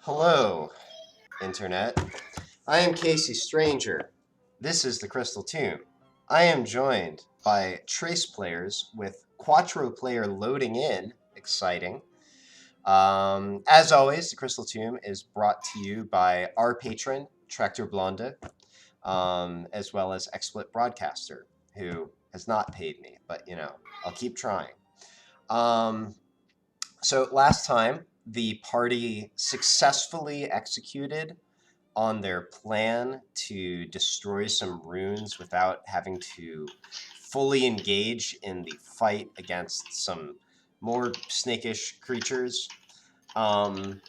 Hello, Internet. I am kcStranger. This is the Crystal Tomb. I am joined by Trace players with Quattro player loading in. Exciting. As always, the Crystal Tomb is brought to you by our patron, Tractor Blonde, as well as XSplit Broadcaster, who has not paid me, but I'll keep trying. So last time, the party successfully executed on their plan to destroy some runes without having to fully engage in the fight against some more snakish creatures. Then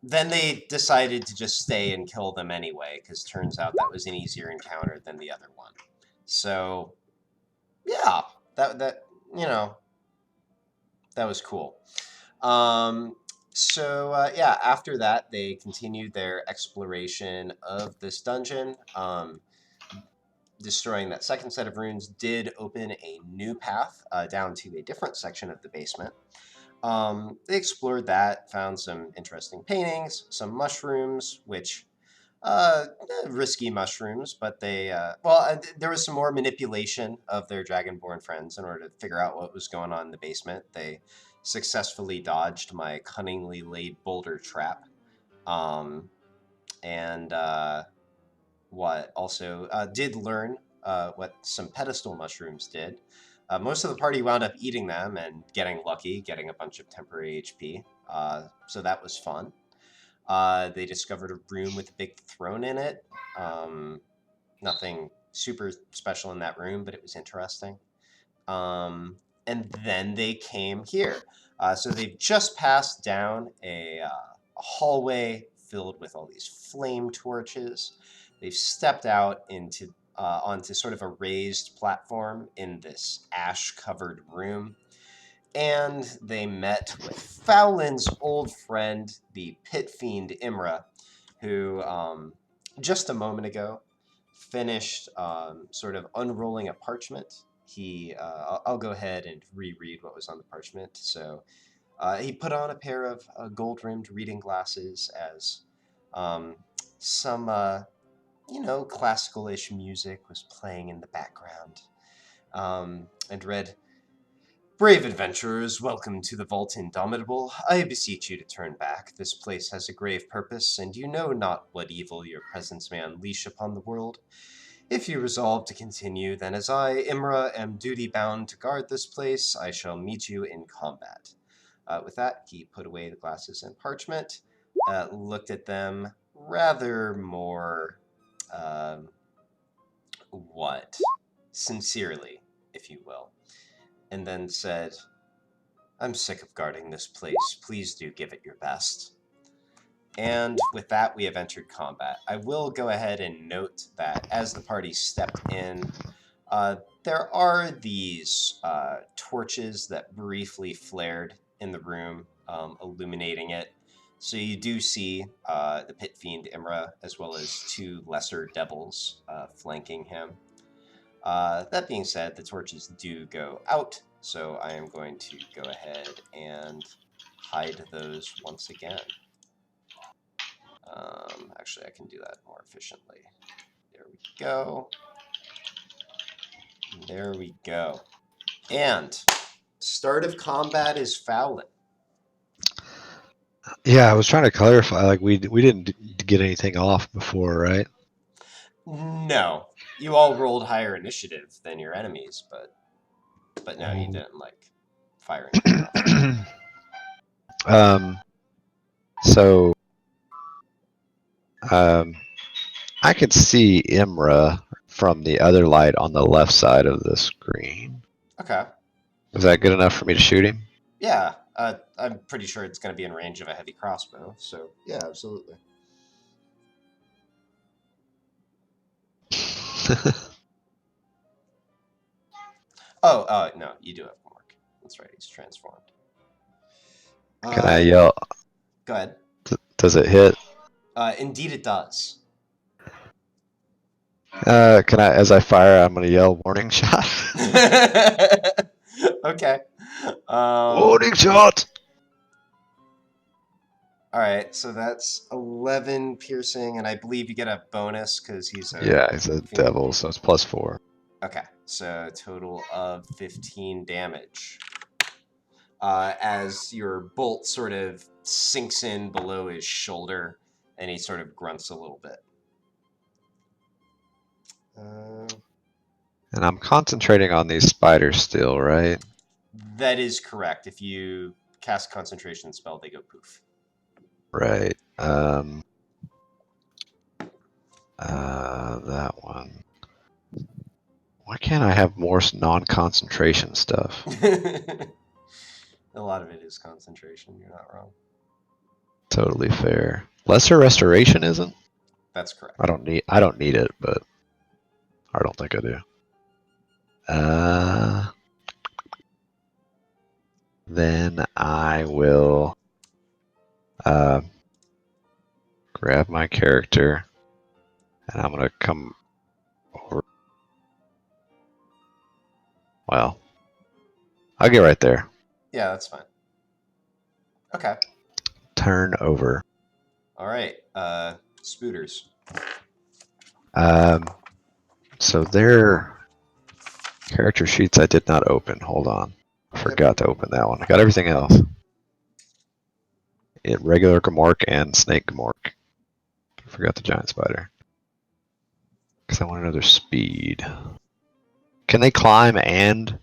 they decided to just stay and kill them anyway, because turns out that was an easier encounter than the other one. So, yeah, that was cool. So after that, they continued their exploration of this dungeon. Destroying that second set of runes did open a new path down to a different section of the basement. They explored that, found some interesting paintings, some mushrooms, which risky mushrooms, but there was some more manipulation of their dragonborn friends in order to figure out what was going on in the basement. They successfully dodged my cunningly laid boulder trap. Did learn what some pedestal mushrooms did. Most of the party wound up eating them and getting lucky, getting a bunch of temporary HP. So that was fun. They discovered a room with a big throne in it. Nothing super special in that room, but it was interesting. And then they came here. So they've just passed down a hallway filled with all these flame torches. They've stepped out onto sort of a raised platform in this ash-covered room. And they met with Fowlin's old friend, the pit fiend Imra, who just a moment ago finished sort of unrolling a parchment. I'll go ahead and reread what was on the parchment. So he put on a pair of gold-rimmed reading glasses as some classical-ish music was playing in the background, and read, "Brave adventurers, welcome to the Vault Indomitable. I beseech you to turn back. This place has a grave purpose, and you know not what evil your presence may unleash upon the world. If you resolve to continue, then as I, Imra, am duty-bound to guard this place, I shall meet you in combat." With that, he put away the glasses and parchment, looked at them rather more, sincerely, if you will, and then said, "I'm sick of guarding this place. Please do give it your best." And with that, we have entered combat. I will go ahead and note that as the party stepped in, there are these torches that briefly flared in the room, illuminating it. So you do see the pit fiend Imra, as well as two lesser devils flanking him. That being said, the torches do go out, so I am going to go ahead and hide those once again. Actually, I can do that more efficiently. There we go. There we go. And start of combat is Fowlin. Yeah, I was trying to clarify. Like we didn't get anything off before, right? No, you all rolled higher initiative than your enemies, but no, you didn't fire anything off. So I could see Imra from the other light on the left side of the screen. Okay. Is that good enough for me to shoot him? Yeah, I'm pretty sure it's going to be in range of a heavy crossbow, so yeah, absolutely. No, you do have homework. That's right, he's transformed. Can I yell? Go ahead. Does it hit? Indeed it does. Can I, as I fire, I'm going to yell, "Warning shot." Okay. Warning shot! All right, so that's 11 piercing, and I believe you get a bonus because he's a Yeah, he's a fiend. devil, so it's +4. Okay, so total of 15 damage. As your bolt sort of sinks in below his shoulder, and he sort of grunts a little bit. And I'm concentrating on these spiders still, right? That is correct. If you cast concentration spell, they go poof. Right. That one. Why can't I have more non-concentration stuff? A lot of it is concentration. You're not wrong. Totally fair. Lesser restoration isn't? That's correct. I don't need it, but I don't think I do. Then I will grab my character, and I'm gonna come over. Well, I'll get right there. Yeah, that's fine. Okay. Turn over. All right. Spooters. So their character sheets I did not open. Hold on. I forgot to open that one. I got everything else. Regular Gamork and Snake Gamork. I forgot the giant spider. Because I want another speed. Can they climb and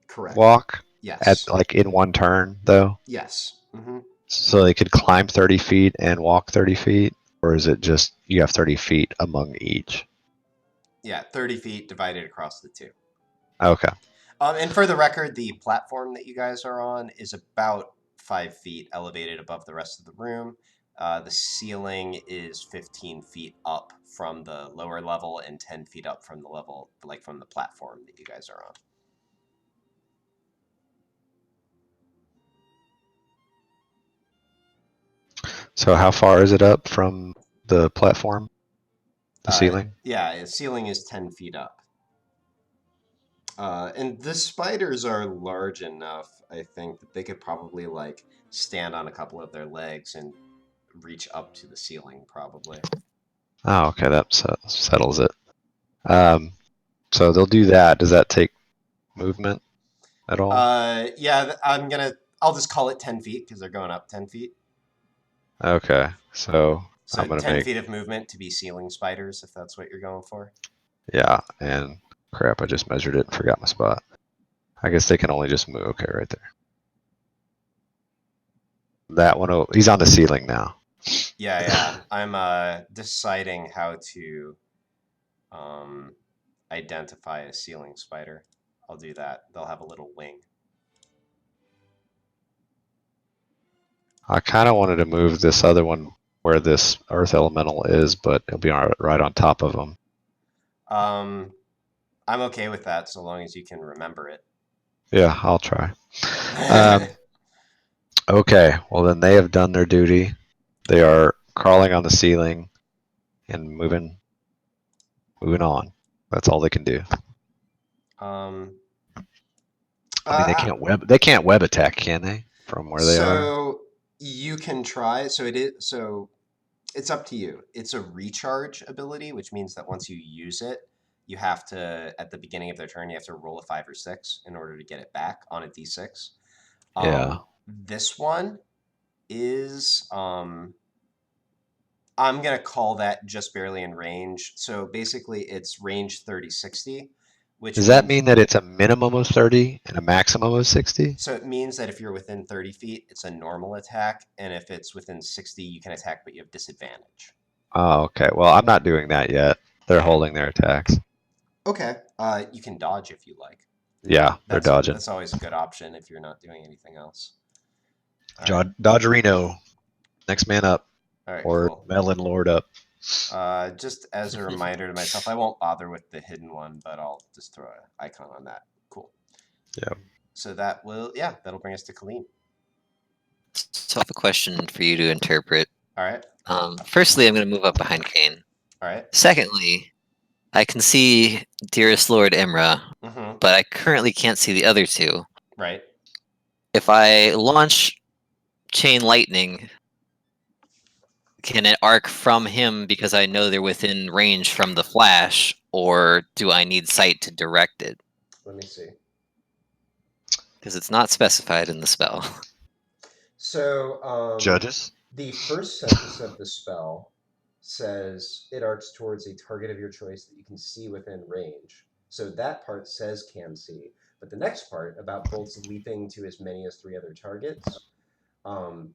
Correct. walk Yes. in one turn though? Yes. Mm-hmm. So they could climb 30 feet and walk 30 feet? Or is it just you have 30 feet among each? Yeah, 30 feet divided across the two. Okay. And for the record, the platform that you guys are on is about 5 feet elevated above the rest of the room. The ceiling is 15 feet up from the lower level and 10 feet up from the level, like from the platform that you guys are on. So how far is it up from the platform? The ceiling? Yeah, the ceiling is 10 feet up. And the spiders are large enough, I think, that they could probably like stand on a couple of their legs and reach up to the ceiling, probably. Oh, okay, that settles it. So they'll do that. Does that take movement at all? Yeah, I'll just call it 10 feet because they're going up 10 feet. Okay, so So I'm gonna 10 make feet of movement to be ceiling spiders, if that's what you're going for. yeah, and crap, I just measured it and forgot my spot. I guess they can only just move. Okay, right there. That one, he's on the ceiling now. Yeah. I'm deciding how to identify a ceiling spider. I'll do that. They'll have a little wing. I kind of wanted to move this other one where this earth elemental is, but it'll be right on top of him. I'm okay with that so long as you can remember it. Yeah, I'll try. Okay, well then they have done their duty. They are crawling on the ceiling and moving on. That's all they can do. I mean, they can't web attack, can they? From where they are. So you can try. So it's up to you. It's a recharge ability, which means that once you use it, you have to at the beginning of their turn you have to roll a 5 or 6 in order to get it back on a d6. Yeah. This one is I'm gonna call that just barely in range. So basically, it's range 30-60, which Does that means mean that it's a minimum of 30 and a maximum of 60? so it means that if you're within 30 feet, it's a normal attack, and if it's within 60, you can attack, but you have disadvantage. Oh, okay. Well, I'm not doing that yet. They're holding their attacks. Okay. You can dodge if you like. Yeah, they're dodging. That's always a good option if you're not doing anything else. Dodgerino, next man up, All right, or cool. Melon Lord up. Just as a reminder to myself, I won't bother with the hidden one, but I'll just throw an icon on that. Cool. Yeah. So that'll bring us to Colleen. So I have a question for you to interpret. All right. Firstly, I'm going to move up behind Kane. All right. Secondly, I can see Dearest Lord Imra, but I currently can't see the other two. Right. If I launch Chain Lightning can it arc from him because I know they're within range from the flash, or do I need sight to direct it? Let me see. Because it's not specified in the spell. So, Judges? the first sentence of the spell says it arcs towards a target of your choice that you can see within range. So that part says can see. But the next part about bolts leaping to as many as 3 other targets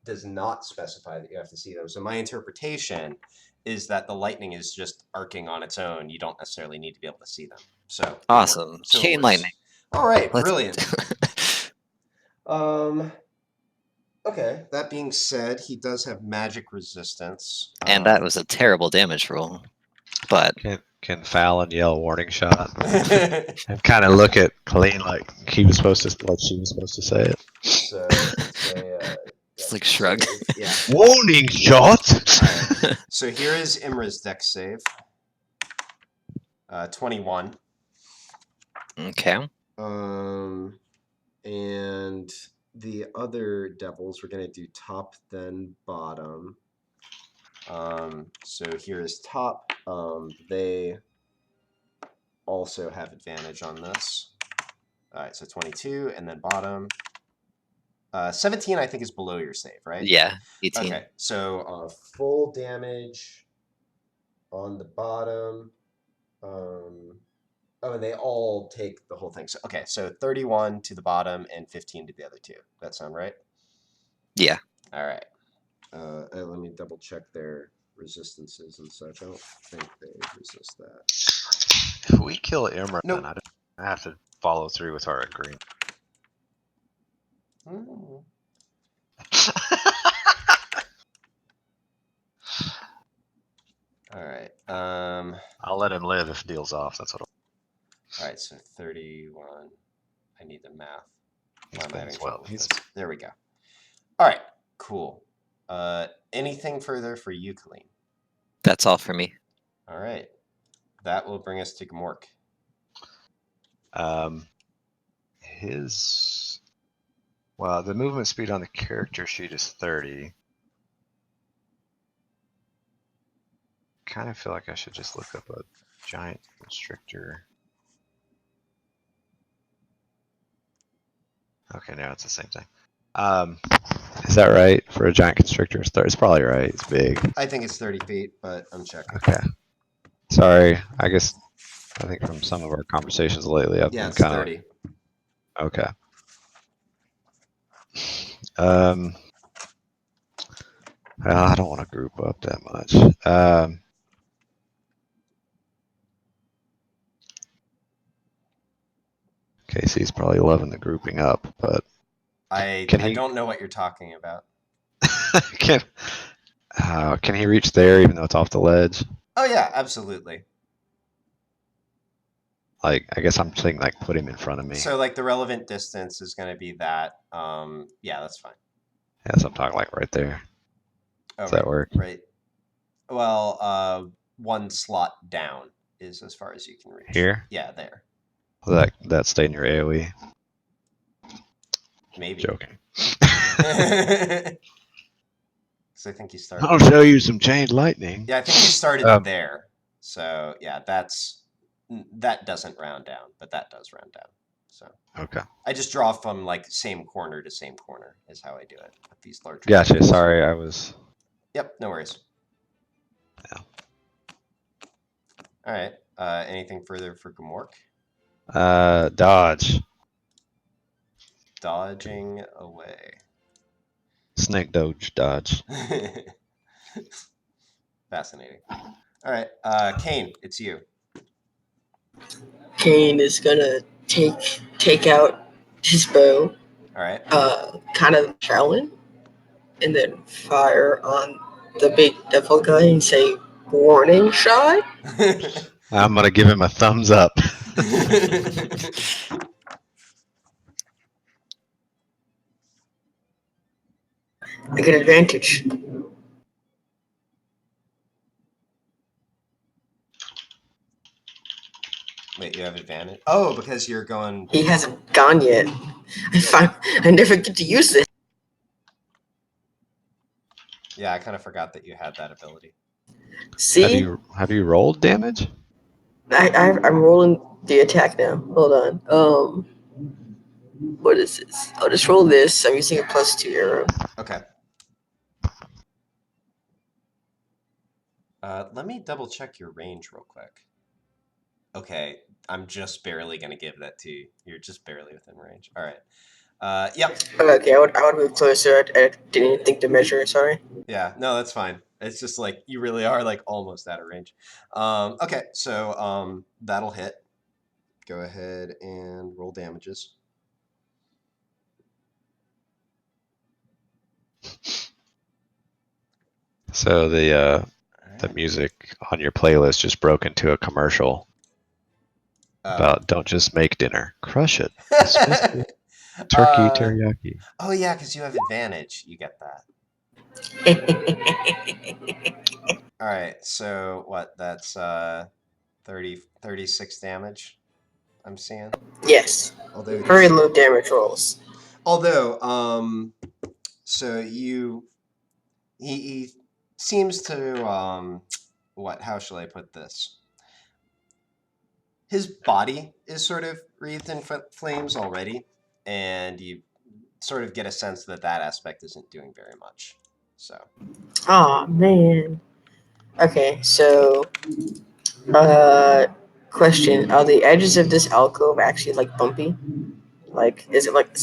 does not specify that you have to see them. So my interpretation is that the lightning is just arcing on its own. You don't necessarily need to be able to see them. So Awesome. Chain lightning. All right, Let's... brilliant. Okay, that being said, he does have magic resistance. And that was a terrible damage roll. But Can Fallon yell warning shot? And kind of look at Colleen like she was supposed to say it. So it's a it's like shrug. Yeah. Warning shot. Right. So here is Imra's dex save. 21. Okay. And the other devils, we're gonna do top then bottom. So here is top. They also have advantage on this. All right, so 22, and then bottom. 17, I think, is below your save, right? Yeah, 18. Okay, so full damage on the bottom. Oh, and they all take the whole thing. So okay, so 31 to the bottom and 15 to the other two. That sound right? Yeah. All right. Let me double check their resistances and such. I don't think they resist that. If we kill Imra, Nope. then I have to follow through with our agreement. All right. I'll let him live if deal's off. That's what. All right. So 31. I need the math. Why am I having trouble with this? There we go. All right. Cool. Anything further for you, Colleen? That's all for me. All right. That will bring us to Gmork. Well, the movement speed on the character sheet is 30. Kind of feel like I should just look up a giant constrictor. Okay, now it's the same thing. Is that right for a giant constrictor? It's probably right. It's big. I think it's 30 feet, but I'm checking. Okay. Sorry. I think from some of our conversations lately, I've been kind of 30. Okay. I don't want to group up that much. Casey's probably loving the grouping up, but I don't know what you're talking about. can he reach there even though it's off the ledge? Oh yeah, absolutely. Like, I guess I'm saying like put him in front of me. So like the relevant distance is going to be that. Yeah, that's fine. Yeah, so I'm talking like right there. Does that work? Right. Well, one slot down is as far as you can reach. Here? Yeah, there. Will that stay in your AoE? Maybe. Joking. So I think you started. I'll show you some chained lightning. Yeah, I think you started there. So yeah, that doesn't round down, but that does round down. So okay. I just draw from like same corner to same corner is how I do it with these large. Gotcha. Ranges. Sorry, I was. Yep, no worries. Yeah. All right. Anything further for Gmork? Dodge. Dodging away. Snake dodge. Fascinating. All right, Kane, it's you. Kane is gonna take out his bow. All right. Kind of challenge, and then fire on the big devil guy and say, "Warning shot." I'm gonna give him a thumbs up. I get advantage. Wait, you have advantage? Oh, because you're going. He hasn't gone yet. I never get to use this. Yeah, I kind of forgot that you had that ability. See, Have you rolled damage? I'm rolling the attack now. Hold on. What is this? I'll just roll this. I'm using a +2 arrow. Okay. Let me double check your range real quick. Okay, I'm just barely gonna give that to you. You're just barely within range. All right. Yep. Okay, I would move closer. I didn't even think to measure. Sorry. Yeah. No, that's fine. It's just like you really are like almost out of range. Okay. So that'll hit. Go ahead and roll damages. So the All right. music on your playlist just broke into a commercial about don't just make dinner, crush it. Especially turkey teriyaki. Oh yeah, because you have advantage. You get that. All right. So what? That's 36 damage. I'm seeing. Yes. Although Very low damage rolls. So he seems to what? How shall I put this? His body is sort of wreathed in flames already, and you sort of get a sense that that aspect isn't doing very much. So. Oh man. Okay, so question: are the edges of this alcove actually like bumpy? Like, is it like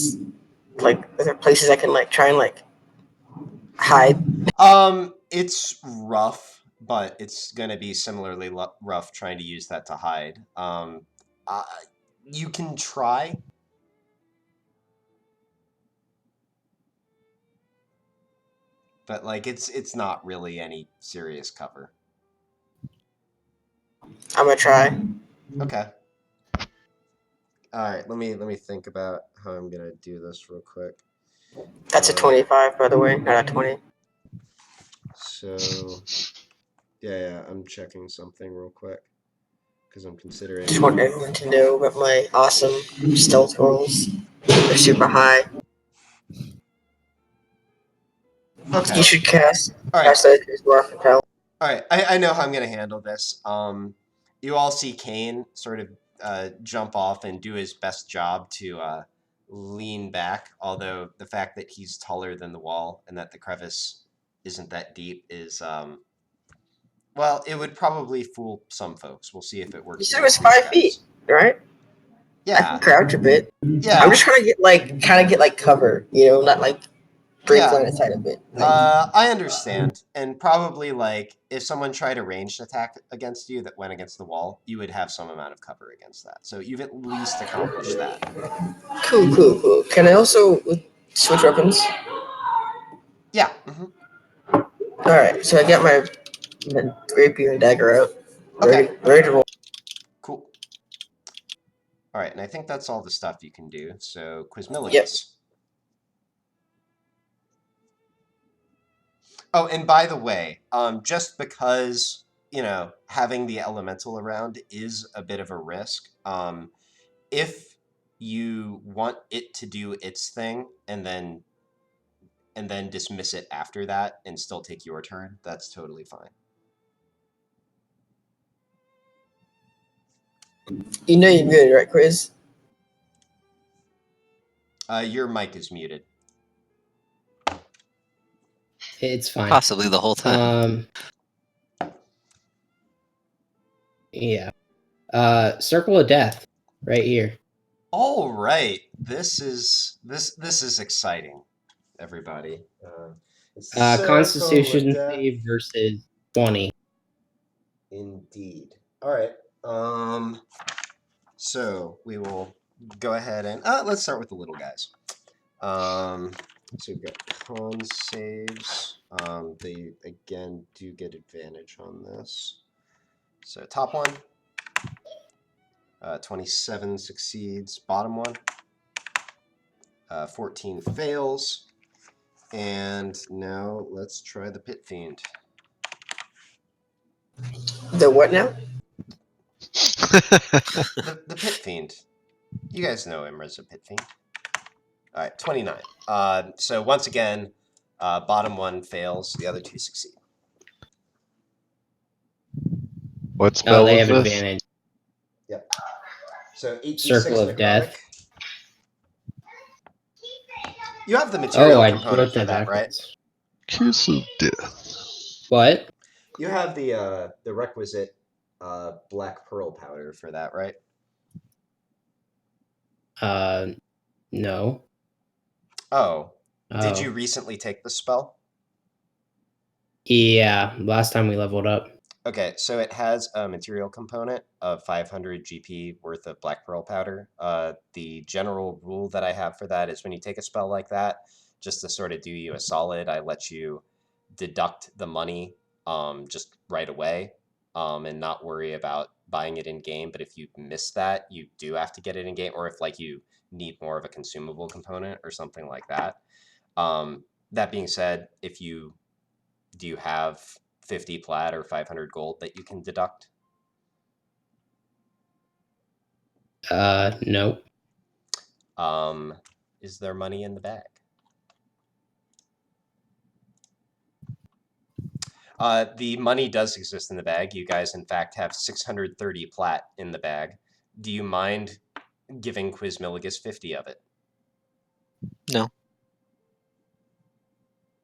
are there places I can like try and like hide? It's rough, but it's gonna be similarly rough trying to use that to hide. Uh, you can try. But like it's not really any serious cover. I'm gonna try. Okay. All right. Let me think about how I'm gonna do this real quick. That's a 25, by the way, not a 20. So yeah, I'm checking something real quick because I'm considering. Just want everyone to know about my awesome stealth rolls. They're super high. Okay. You should cast All right. that as well. All right. I know how I'm gonna handle this. You all see Kane sort of jump off and do his best job to lean back. Although the fact that he's taller than the wall and that the crevice isn't that deep is well, it would probably fool some folks. We'll see if it works. You said it was 5 feet, right? I can Yeah, crouch a bit. I'm yeah, just trying to get like kind of get like cover, not like break yeah. line inside of it. I understand, and probably like if someone tried a ranged attack against you that went against the wall, you would have some amount of cover against that. So you've at least accomplished that. Cool. Can I also switch weapons? Yeah. All right, so I got my rapier and dagger out. Okay. Ready to roll. Cool. All right, and I think that's all the stuff you can do. So Quizmilligus. Yep. Oh, and by the way, just because having the elemental around is a bit of a risk. If you want it to do its thing and then dismiss it after that and still take your turn, that's totally fine. You know you're good, right, Quiz? Your mic is muted. It's fine. Possibly the whole time. Yeah. Circle of Death, right here. All right, this is exciting, everybody. It's the Circle Constitution of Death. save versus 20. Indeed. All right. So we will go ahead and let's start with the little guys. So we've got con saves. They again do get advantage on this. So top one, 27 succeeds. Bottom one, 14 fails. And now let's try the Pit Fiend. The what now? The Pit Fiend. You guys know Imra's a Pit Fiend. All right, 29. So once again, Bottom one fails, the other two succeed. What spell Oh, they was have this? advantage. Yep. So 8d6 Circle of necrotic. Death. You have the material Oh, I component wrote for that that, right? backwards. Kiss of Death. What? You have the requisite black pearl powder for that, right? No. Oh. Did Oh. you recently take the spell? Yeah, last time we leveled up. Okay, so it has a material component of 500 GP worth of black pearl powder. The general rule that I have for that is when you take a spell like that, just to sort of do you a solid, I let you deduct the money just right away and not worry about buying it in game. But if you miss that, you do have to get it in game, or if like you need more of a consumable component or something like that. That being said, do you have 50 plat or 500 gold that you can deduct? No. Is there money in the bag? The money does exist in the bag. You guys, in fact, have 630 plat in the bag. Do you mind giving Quizmilligus 50 of it? No.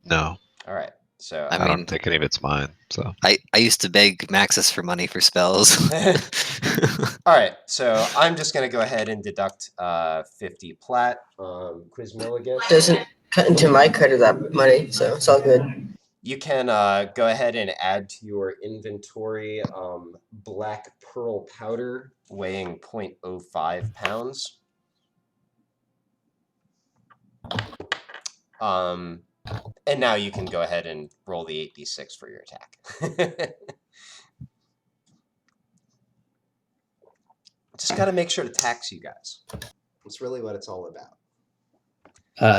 No, All right. So I I mean, don't think any of it's mine. So I used to beg Maxis for money for spells. all right. So I'm just going to go ahead and deduct 50 plat. Quizmilligus. Doesn't cut into my cut of that money, so it's all good. You can go ahead and add to your inventory black pearl powder weighing 0.05 pounds. And now you can go ahead and roll the 8d6 for your attack. Just got to make sure to tax you guys. That's really what it's all about.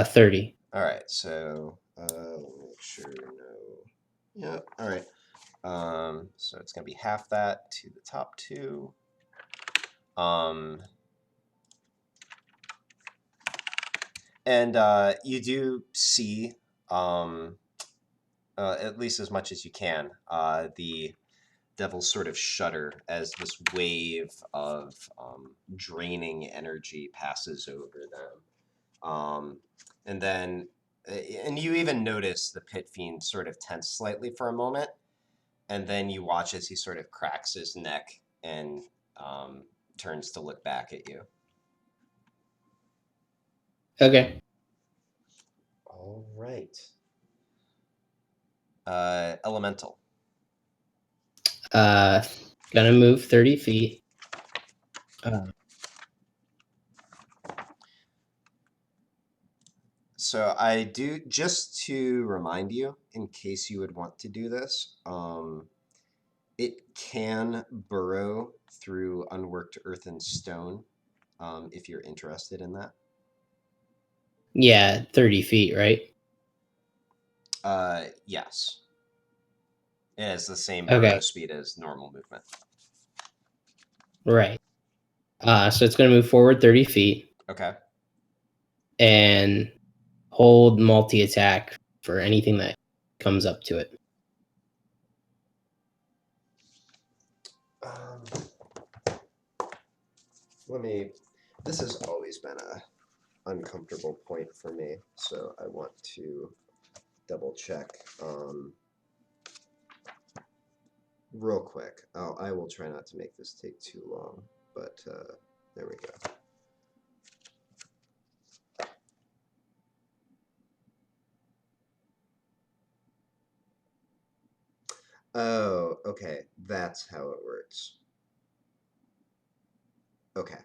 30. All right, so let me make sure no. Yep. All right. So it's gonna be half that to the top two. And you do see, at least as much as you can, the devils sort of shudder as this wave of draining energy passes over them. And then, and you even notice the pit fiend sort of tense slightly for a moment, and then you watch as he sort of cracks his neck and turns to look back at you. Okay. All right. Elemental. Gonna move 30 feet. So I do, just to remind you, in case you would want to do this, it can burrow through unworked earth and stone, if you're interested in that. Yeah, 30 feet, right? Yes. It has the same Okay. burrow speed as normal movement. Right. So it's gonna move forward 30 feet Okay. and hold multi-attack for anything that comes up to it. This has always been a uncomfortable point for me, so I want to double check real quick. I will try not to make this take too long, but there we go. Oh, okay. That's how it works. Okay.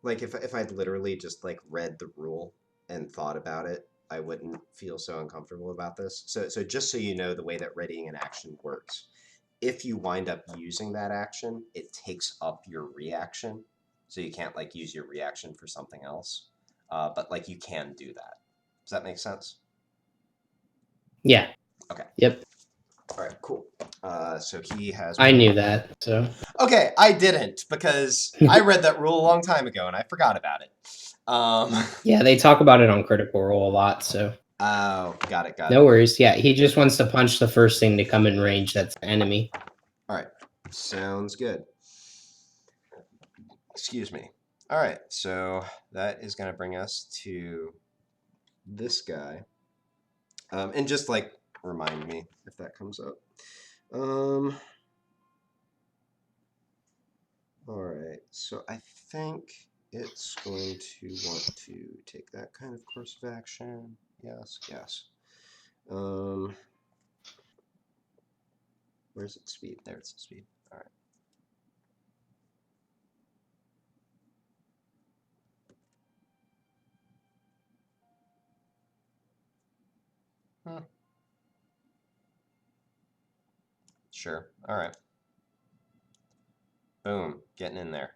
Like if I'd literally just like read the rule and thought about it, I wouldn't feel so uncomfortable about this. So just so you know the way that readying an action works. If you wind up using that action, it takes up your reaction. So you can't like use your reaction for something else. But like you can do that. Does that make sense? Yeah. Okay. Yep. All right, cool. So he has. I knew that, so. Okay, I didn't because I read that rule a long time ago and I forgot about it. Yeah, they talk about it on Critical Role a lot, so Oh, got it. no worries. Yeah, he just wants to punch the first thing to come in range that's an enemy. All right, sounds good. Excuse me. All right, so that is going to bring us to this guy. And just like remind me if that comes up. All right, so I think it's going to want to take that kind of course of action. Yes. Where's its speed? There, it's the speed. All right. Sure. All right. Boom. Getting in there.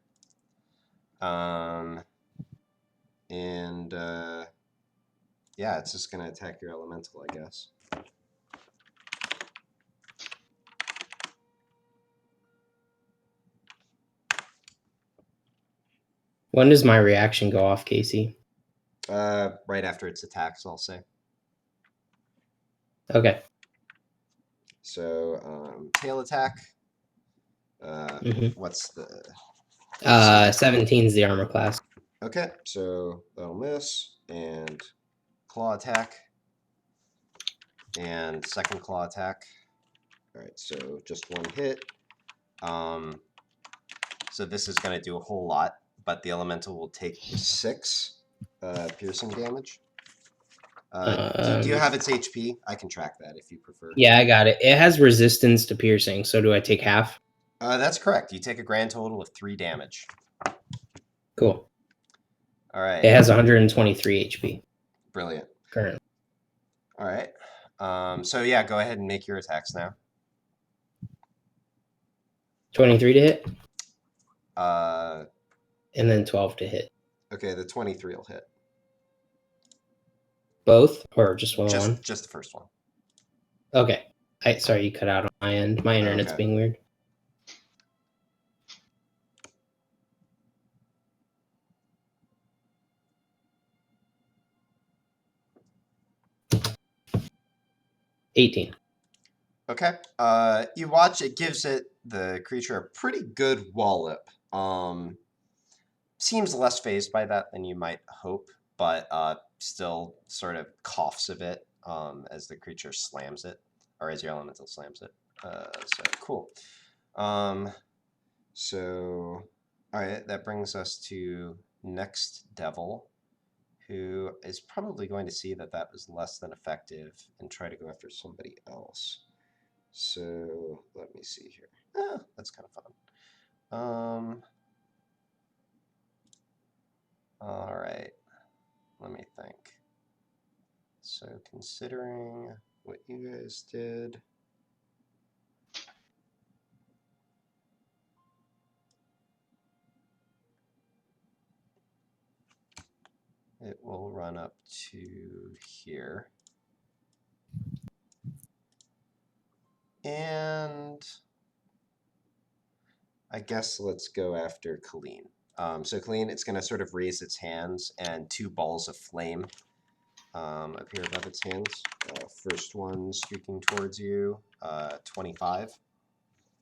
Yeah, it's just going to attack your elemental, I guess. When does my reaction go off, Casey? Right after its attacks, I'll say. Okay. So, tail attack. Mhm. What's the... 17 is the armor class. Okay, so that'll miss. And claw attack. And second claw attack. All right, so just one hit. So this is going to do a whole lot, but the elemental will take 6 piercing damage. Do you have its HP? I can track that if you prefer. Yeah, I got it. It has resistance to piercing, so do I take half? That's correct. You take a grand total of 3 damage. Cool. All right. It has 123 HP. Brilliant. Currently. All right. So yeah, go ahead and make your attacks now. 23 to hit, Uh, and then 12 to hit. okay, the 23 will hit. Both, or just one? Just the first one. Okay. Sorry, you cut out on my end. My internet's Okay. being weird. $18. Okay. You watch. It gives the creature a pretty good wallop. Seems less phased by that than you might hope, but still sort of coughs a bit as the creature slams it, or as your elemental slams it. So cool. So all right, that brings us to next devil, who is probably going to see that that was less than effective and try to go after somebody else. So let me see here. That's kind of fun. All right. Let me think. So considering what you guys did, it will run up to here. And I guess let's go after Colleen. So Colleen, it's going to sort of raise its hands, and 2 balls of flame appear above its hands. First one streaking towards you, 25.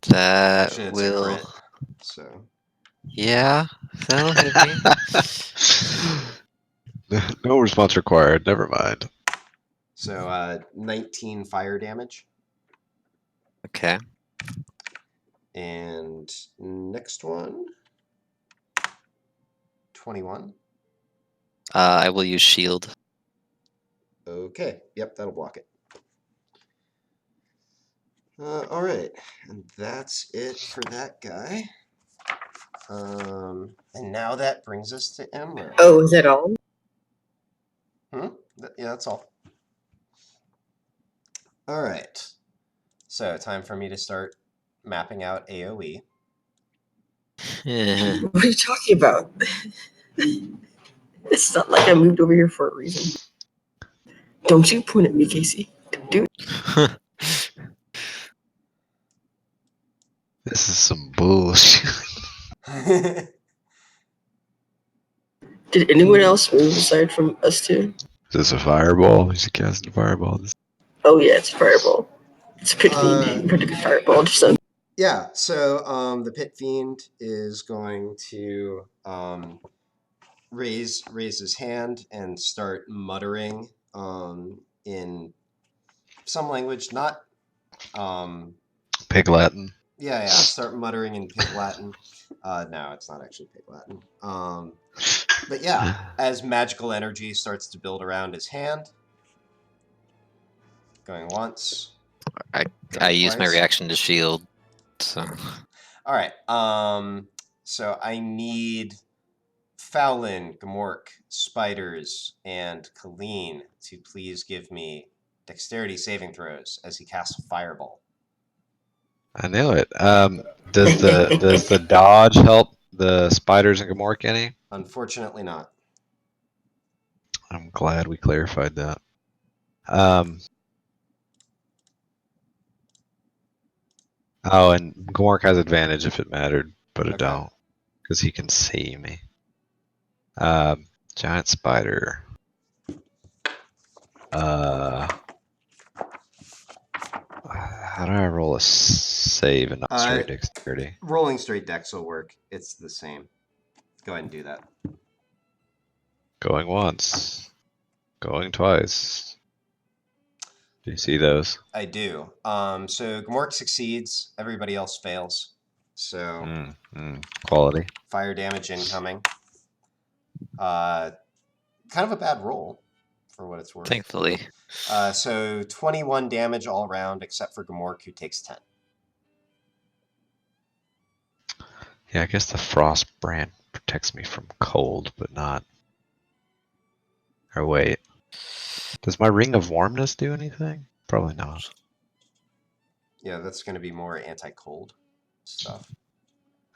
That Actually, it's a will. crit. So Yeah, that'll hit me. No response required. Never mind. So 19 fire damage. Okay. And next one, 21. I will use shield. Okay, yep, that'll block it. All right, and that's it for that guy. And now that brings us to Imra. Oh, is that all? Yeah, that's all. All right. So time for me to start mapping out AoE. What are you talking about? It's not like I moved over here for a reason. Don't you point at me, Casey. Dude. This is some bullshit. Did anyone else move aside from us two? Is this a fireball? He's casting a fireball. Oh yeah, it's a fireball. It's a pit fiend. Uh, Predict a fireball. Just Yeah, so the Pit Fiend is going to raise his hand and start muttering in some language, not Pig Latin. yeah, start muttering in Pig Latin. No, it's not actually Pig Latin. But yeah, as magical energy starts to build around his hand, going once. I use my twice. reaction to shield. So All right. So I need Fowlin, Gamork, Spiders, and Colleen to please give me dexterity saving throws as he casts a fireball. I knew it. Does the dodge help the spiders and Gamork any? Unfortunately, not. I'm glad we clarified that. Oh, and Gamork has advantage if it mattered, but it Okay. don't, because he can see me. Giant spider. How do I roll a save and not straight dexterity? Rolling straight dex will work. It's the same. Go ahead and do that. Going once. Going twice. Do you see those? I do. So Gamork succeeds. Everybody else fails. So Quality. fire damage incoming. Kind of a bad roll for what it's worth. thankfully, So 21 damage all around, except for Gamork, who takes 10. Yeah, I guess the frost brand protects me from cold, but not. Or wait. Does my ring of warmness do anything? Probably not. Yeah, that's going to be more anti-cold stuff.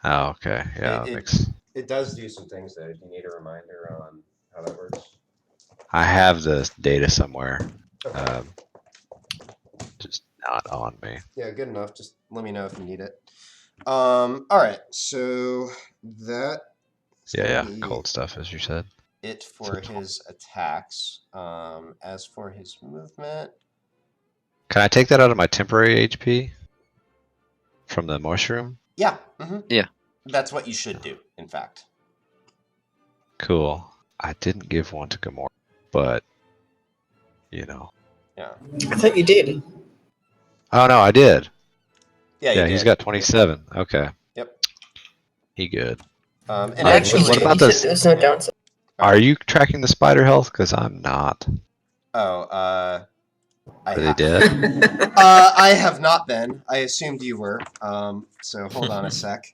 Oh, okay. Yeah, that makes. It does do some things, though. Do you need a reminder on how that works? I have the data somewhere. Okay. Just not on me. Yeah, good enough. Just let me know if you need it. All right, so that. Yeah. Cold stuff, as you said. It for his attacks. As for his movement. Can I take that out of my temporary HP? From the mushroom? Yeah. Mm-hmm. Yeah. That's what you should do, in fact. Cool. I didn't give one to Gamork, but you know. Yeah. I thought you did. Oh no, I did. Yeah, he's got 27. Okay. Yep. He good. And Alright, actually, what about this? There's no downside. Are you tracking the spider health? Because I'm not. Oh, Are they dead? I have not been. I assumed you were. So hold on a sec.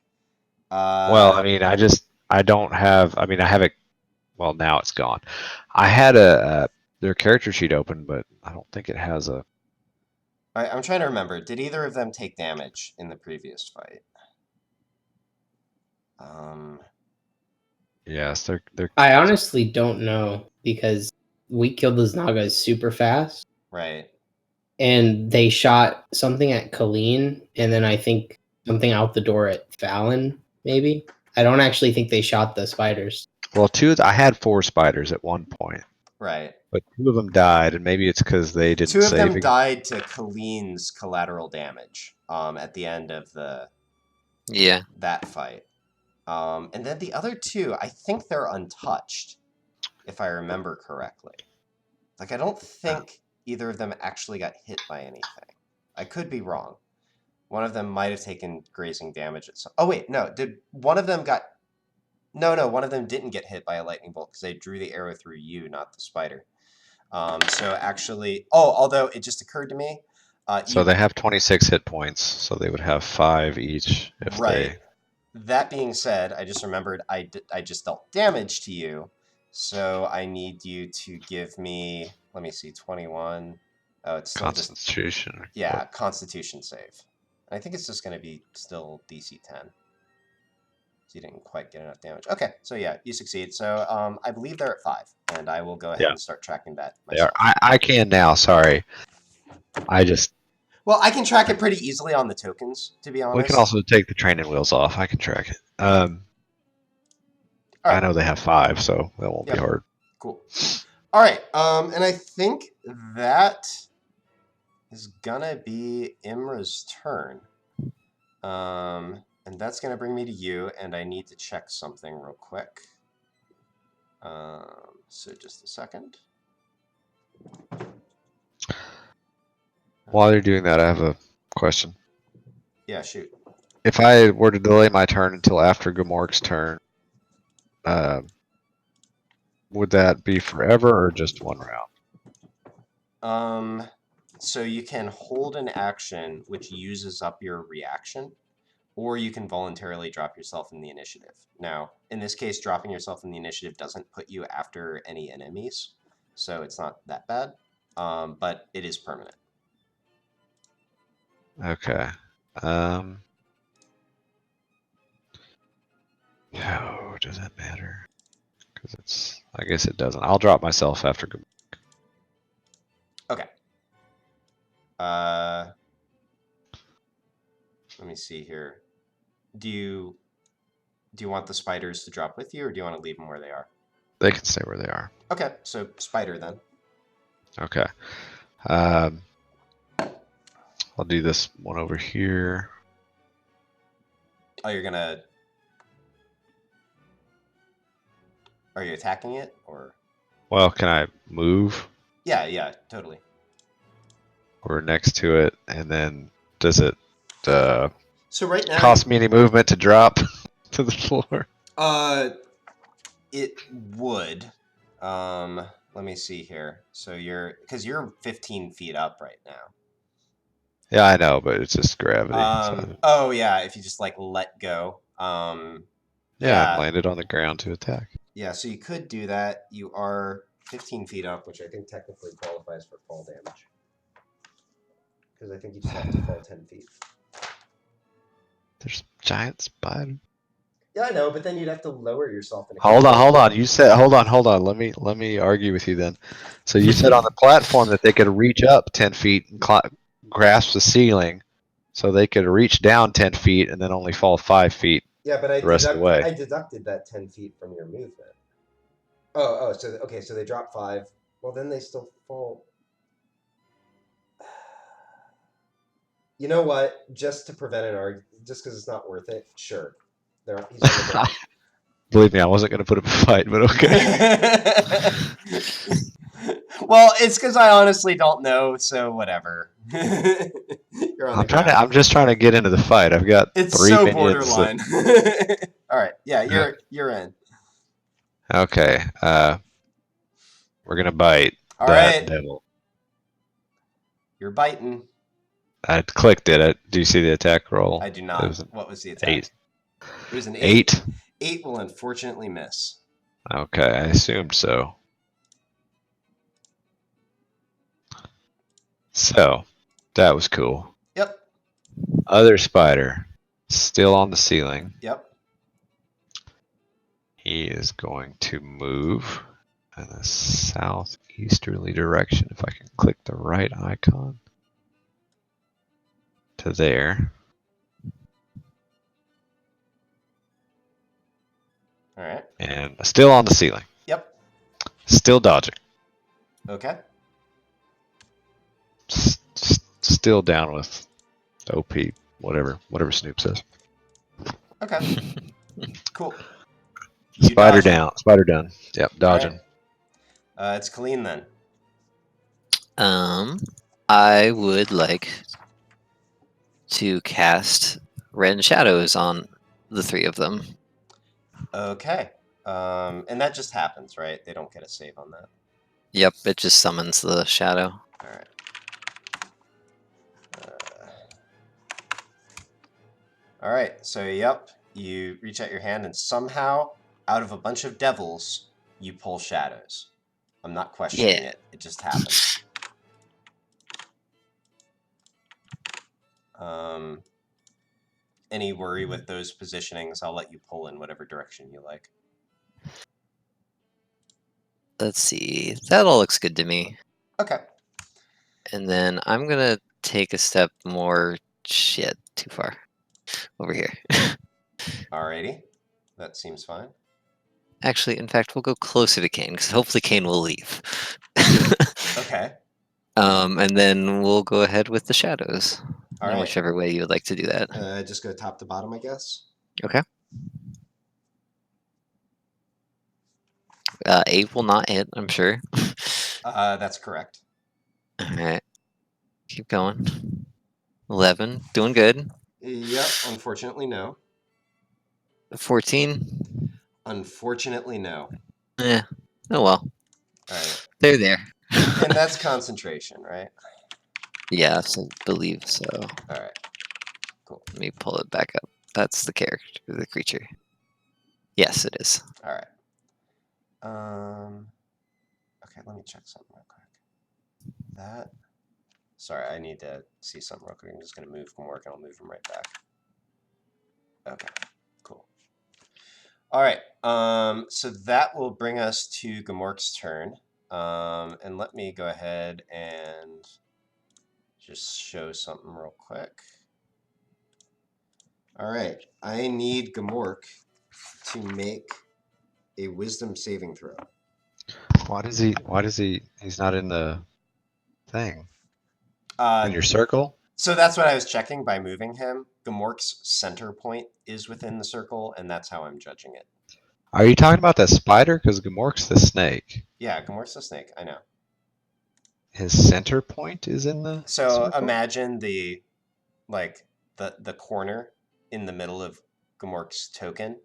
Well, I mean, I don't have. I mean, I have it. Well, now it's gone. I had their character sheet open, but I don't think it has a. I'm trying to remember. Did either of them take damage in the previous fight? Yes, they're. I honestly don't know because we killed those Nagas super fast. Right. And they shot something at Colleen, and then I think something out the door at Fallon, maybe. I don't actually think they shot the spiders. Well, I had 4 spiders at one point. Right. But 2 of them died, and maybe it's because they didn't 2 of save them again. died to Colleen's collateral damage at the end of that fight. And then the other 2, I think they're untouched, if I remember correctly. Like, I don't think either of them actually got hit by anything. I could be wrong. One of them might have taken grazing damage at some... Oh, wait, no. Did one of them got... No, one of them didn't get hit by a lightning bolt because they drew the arrow through you, not the spider. So actually... Oh, although it just occurred to me... So they have 26 hit points, so they would have 5 each if they... That being said, I just remembered I just dealt damage to you, so I need you to give me... Let me see, 21... Oh, it's still Constitution. Just... Yeah, Constitution save. I think it's just going to be still DC 10. So you didn't quite get enough damage. Okay, so yeah, you succeed. So I believe they're at 5, and I will go ahead and start tracking that myself. I can now, sorry. Well, I can track it pretty easily on the tokens, to be honest. We can also take the training wheels off. I can track it. All I right. know they have 5, so that won't Yep. be hard. Cool. All right. And I think that is gonna be Imra's turn. And that's gonna bring me to you, and I need to check something real quick. So just a second. While you're doing that, I have a question. Yeah, shoot. If I were to delay my turn until after Gamork's turn, would that be forever or just one round? So you can hold an action which uses up your reaction, or you can voluntarily drop yourself in the initiative. Now, in this case, dropping yourself in the initiative doesn't put you after any enemies, so it's not that bad, but it is permanent. Okay. Oh, does that matter? Because I guess it doesn't. I'll drop myself after Gamork. Okay. Let me see here. Do you want the spiders to drop with you, or do you want to leave them where they are? They can stay where they are. Okay, so spider then. Okay. I'll do this one over here. Oh, are you attacking it, or? Well, can I move? Yeah, totally. Or next to it, and then does it So right now, cost me any movement to drop to the floor? It would. Let me see here. So because you're 15 feet up right now. Yeah, I know, but it's just gravity. Oh yeah, if you just like let go. Yeah, and landed on the ground to attack. Yeah, so you could do that. You are 15 feet up, which I think technically qualifies for fall damage. Because I think you just have to fall 10 feet. There's giant spider. Yeah, I know, but then you'd have to lower yourself. Hold on. You said hold on. Let me argue with you then. So you said on the platform that they could reach up 10 feet and grasp the ceiling, so they could reach down 10 feet and then only fall 5 feet. Yeah, but the rest of the way. I deducted that 10 feet from your movement. Oh, so okay, so they drop 5. Well, then they still fall. You know what? Just to prevent an argument, just because it's not worth it, sure. He's on the ground. Believe me, I wasn't going to put up a fight, but okay. Well, it's because I honestly don't know, so whatever. You're on the ground. I'm just trying to get into the fight. I've got It's 3 so minions. borderline. All right, yeah, you're in. Okay, we're gonna bite All that right. devil. You're biting. I clicked it. Do you see the attack roll? I do not. What was the attack? 8. It was an 8. 8 will unfortunately miss. Okay, I assumed so. So, that was cool. Yep. Other spider, still on the ceiling. Yep. He is going to move in a southeasterly direction. If I can click the right icon to there. All right. And still on the ceiling. Yep. Still dodging. Okay. Still down with OP, whatever Snoop says. Okay. Cool. Spider down. Spider done. Yep, dodging. Right. It's Colleen then. I would like to cast Red Shadows on the 3 of them. Okay. And that just happens, right? They don't get a save on that. Yep, it just summons the shadow. All right. All right. So, yep, you reach out your hand, and somehow, out of a bunch of devils, you pull shadows. I'm not questioning it. It just happens. Any worry with those positionings? I'll let you pull in whatever direction you like. Let's see. That all looks good to me. Okay. And then I'm going to take a step more. Shit, too far. Over here. Alrighty. That seems fine. Actually, in fact, we'll go closer to Kane because hopefully Kane will leave. Okay. And then we'll go ahead with the shadows. All in right. whichever way you would like to do that. Just go top to bottom, I guess. Okay. 8 will not hit, I'm sure. That's correct. All right. Keep going. 11, doing good. Yep. Unfortunately, no. 14. Unfortunately, no. Oh well. All right. They're there. And that's concentration, right? Yeah, I believe so. All right. Cool. Let me pull it back up. That's the character, the creature. Yes, it is. All right. Okay, let me check something real quick. That. Sorry, I need to see something real quick. I'm just going to move Gamork and I'll move him right back. Okay, cool. All right. So that will bring us to Gamork's turn. And let me go ahead and just show something real quick. All right. I need Gamork to make a wisdom saving throw. Why does he? He's not in the thing. Uh, In your circle? So that's what I was checking by moving him. Gamork's center point is within the circle, and that's how I'm judging it. Are you talking about that spider? Because Gamork's the snake. Yeah, Gamork's the snake. I know. His center point is in the So circle? imagine the corner in the middle of Gamork's token.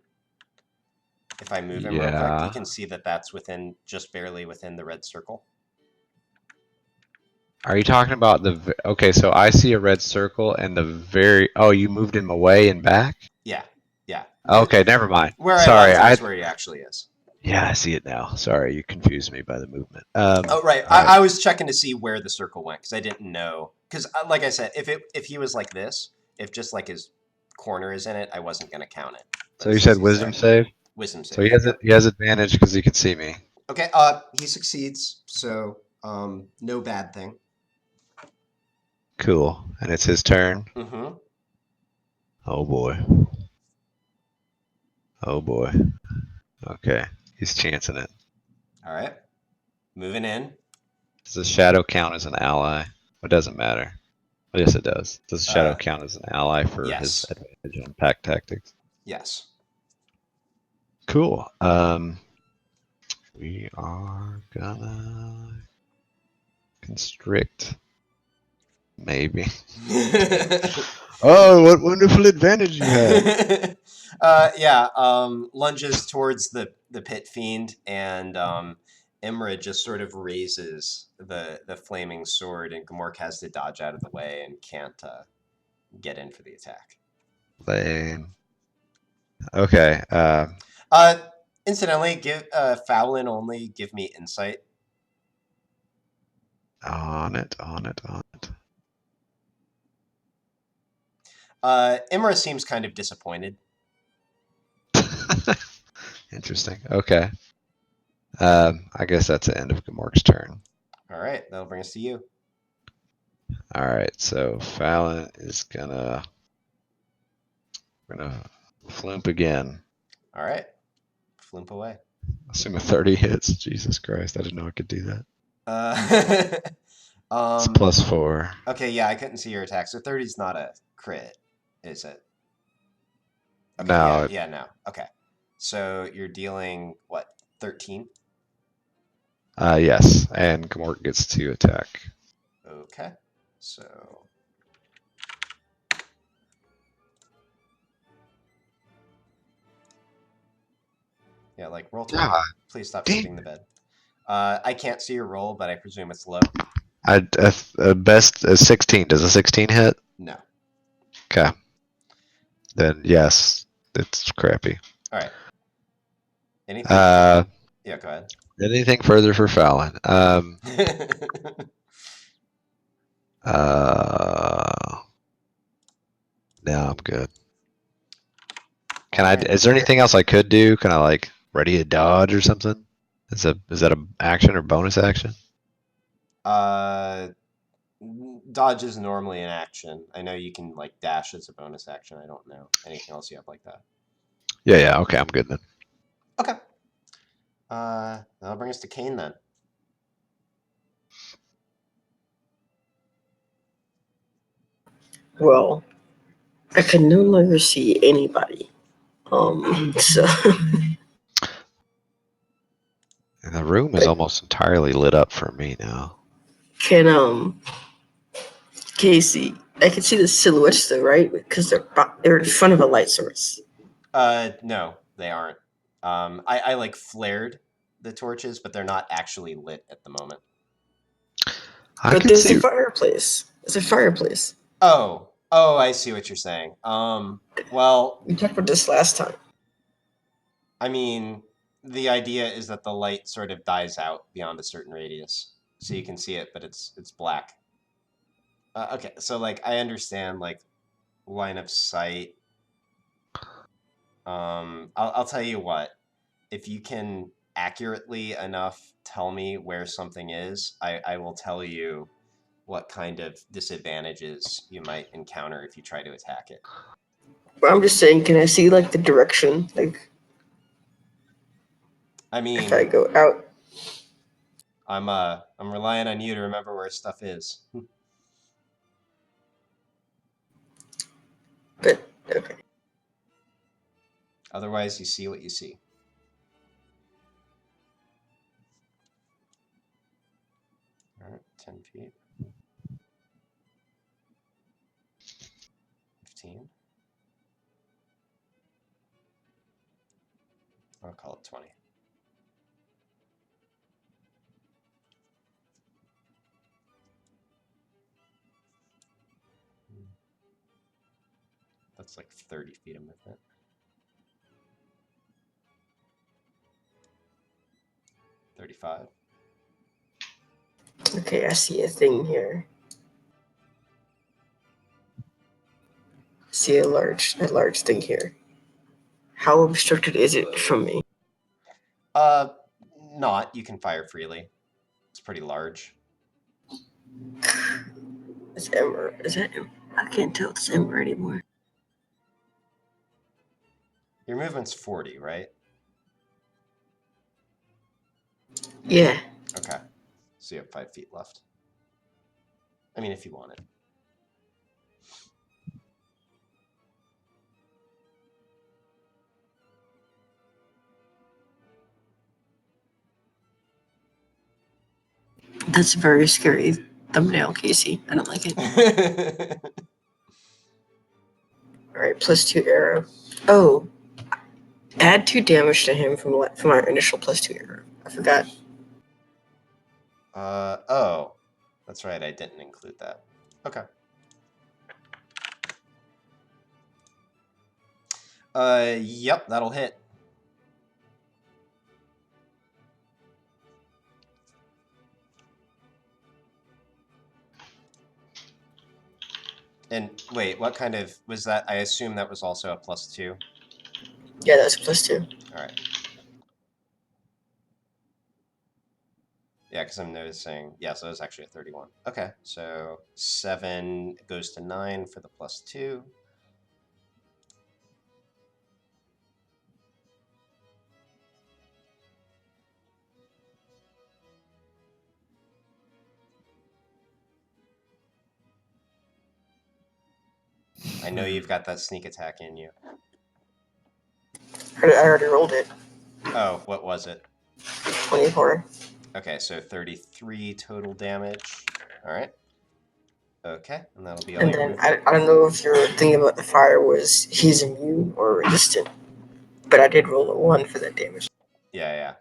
If I move him real quick, you can see that that's within just barely within the red circle. Are you talking about the? Okay, so I see a red circle and the very. Oh, you moved him away and back. Yeah, yeah. Okay, never mind. Where Sorry, I left him is where he actually is. Yeah, I see it now. Sorry, you confused me by the movement. Oh, right. I was checking to see where the circle went because I didn't know. Because, like I said, if he was like this, if just like his corner is in it, I wasn't going to count it. But So you said wisdom save? Wisdom save. So he has advantage because he can see me. Okay. He succeeds. So no bad thing. Cool. And it's his turn. Mm-hmm. Oh boy. Oh boy. Okay. He's chancing it. All right. Moving in. Does the shadow count as an ally? It doesn't matter. Well, yes, it does. Does the shadow count as an ally for his advantage on pack tactics? Yes. Cool. We are gonna constrict. Maybe. Oh, what wonderful advantage you have! Yeah. Lunges towards the pit fiend, and Imra just sort of raises the flaming sword, and Gamork has to dodge out of the way and can't get in for the attack. Lame. Okay. Incidentally, give Fowlin only give me insight. On it. Imra seems kind of disappointed. Interesting. Okay. I guess that's the end of Gamork's turn. All right, that'll bring us to you. All right, so Fallon is gonna flump again. All right, flump away. Assume a 30 hits. Jesus Christ, I didn't know I could do that. It's +4. Okay, yeah, I couldn't see your attack. So 30 is not a crit, is it? Okay, No. Yeah, no. Okay. So you're dealing, what, 13? Yes, and Gamork gets to attack. Okay, so... Yeah, like, roll 20. Please stop shitting the bed. I can't see your roll, but I presume it's low. Best 16. Does a 16 hit? No. Okay. Then yes, it's crappy. All right. Anything? Yeah, go ahead. Anything further for Fallon? No, I'm good. Is there anything else I could do? Can I like ready a dodge or something? Is that a action or bonus action? Dodge is normally an action. I know you can like dash as a bonus action. I don't know anything else you have like that. Yeah. Okay, I'm good then. Okay. That'll bring us to Kane then. Well, I can no longer see anybody. So And the room is almost entirely lit up for me now. can Casey, I can see the silhouettes though, right? Because they're in front of a light source. No, they aren't. I like flared the torches, but they're not actually lit at the moment. I But can there's see. a fireplace. There's a fireplace. Oh, I see what you're saying. Well, We talked about this last time. I mean, the idea is that the light sort of dies out beyond a certain radius, so you can see it, but it's black. Okay, so like I understand like line of sight. I'll tell you what. If you can accurately enough tell me where something is, I will tell you what kind of disadvantages you might encounter if you try to attack it. But I'm just saying, can I see like the direction? Like I if mean, I go out. I'm relying on you to remember where stuff is. But okay. Otherwise, you see what you see. All right, 10 feet. 15. I'll call it 20. That's like 30 feet of movement. 35. Okay, I see a thing here. I see a large thing here. How obstructed is it from me? Not. You can fire freely. It's pretty large. It's Ember. Is that Ember? I can't tell if it's Ember anymore. Your movement's 40, right? Yeah. Okay. So you have 5 feet left. I mean, if you want it. That's a very scary thumbnail, Casey. I don't like it. Alright, +2 arrow. Oh. Add 2 damage to him from our initial +2 arrow. I forgot. Oh. That's right, I didn't include that. Okay. Yep, that'll hit. And wait, what kind of was that? I assume that was also a +2. Yeah, that's +2. All right. Yeah, because I'm noticing. Yeah, so it was actually a 31. Okay, so 7 goes to 9 for the +2. I know you've got that sneak attack in you. I already rolled it. Oh, what was it? 24. Okay, so 33 total damage. All right. Okay, and that'll be all And your then movement. I don't know if your thing about the fire was he's immune or resistant, but I did roll a 1 for that damage. Yeah.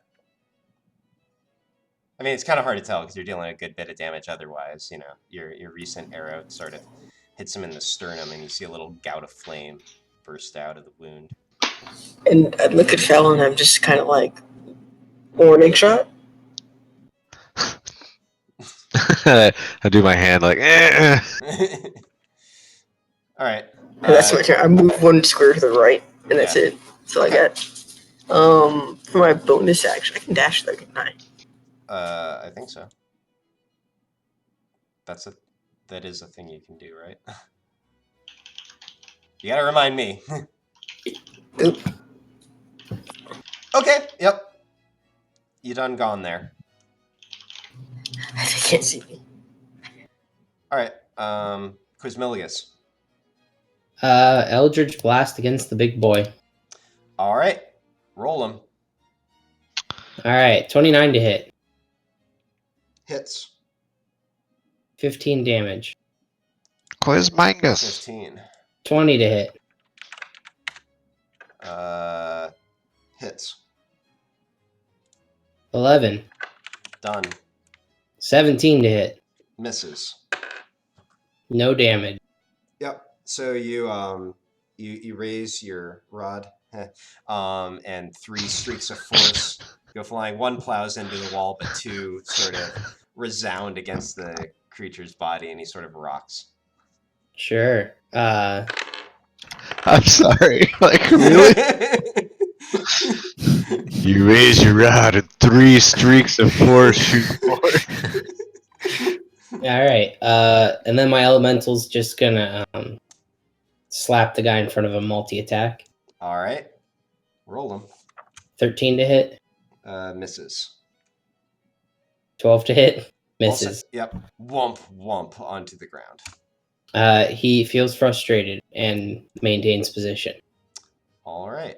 I mean, it's kind of hard to tell because you're dealing a good bit of damage otherwise. You know, your recent arrow sort of hits him in the sternum, and you see a little gout of flame burst out of the wound. And I look at Fallon, I'm just kind of like, warning shot? I do my hand like, eh. All right. And that's my turn. I move 1 square to the right, and that's it. That's all I got. For my bonus action, I can dash though, can I? I think so. That is a thing you can do, right? You gotta remind me. Oop. Okay. Yep. You done gone there. They can't see me. All right. Quizmilius. Eldritch Blast against the big boy. All right. Roll him. All right, 29 to hit. Hits. 15 damage. Quizmangus. 15. 20 to hit. Hits. 11. Done. 17 to hit. Misses. No damage. Yep. So you raise your rod, and 3 streaks of force go flying. 1 plows into the wall, but 2 sort of resound against the creature's body, and he sort of rocks. Sure. I'm sorry. Like, really? You raise your rod and 3 streaks of force shoot forward. All right. And then my elemental's just gonna slap the guy in front of a multi-attack. All right. Roll him. 13 to hit. Misses. 12 to hit. Also- Misses. yep. Whomp whomp onto the ground. He feels frustrated and maintains position. All right.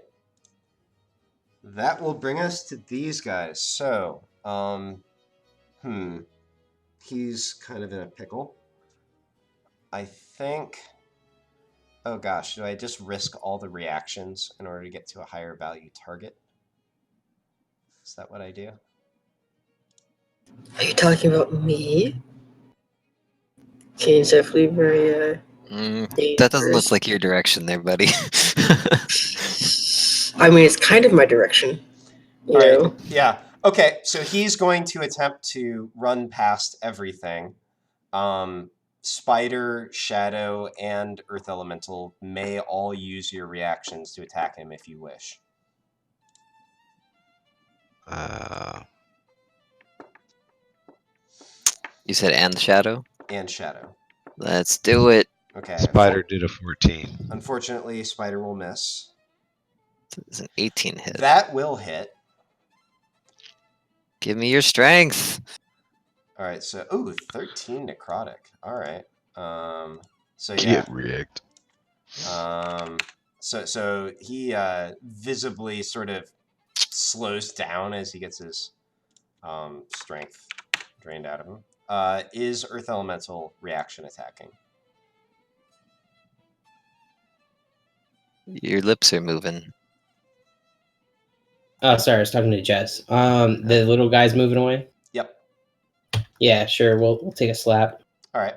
That will bring us to these guys. So, he's kind of in a pickle. I think. Oh gosh, do I just risk all the reactions in order to get to a higher value target? Is that what I do? Are you talking about me? Kane's definitely very That doesn't look like your direction there, buddy. I mean, it's kind of my direction. You All right. know? Yeah. Okay. So he's going to attempt to run past everything. Spider, Shadow, and Earth Elemental may all use your reactions to attack him if you wish. You said and Shadow? And Shadow. Let's do it. Okay. Spider did a 14. Unfortunately, Spider will miss. It's an 18 hit. That will hit. Give me your strength. All right. So, 13 necrotic. All right. So yeah. Get rigged. So he visibly sort of slows down as he gets his strength drained out of him. Is Earth Elemental reaction attacking? Your lips are moving. Oh, sorry, I was talking to Jess. The little guy's moving away. Yep. Yeah, sure. We'll take a slap. All right.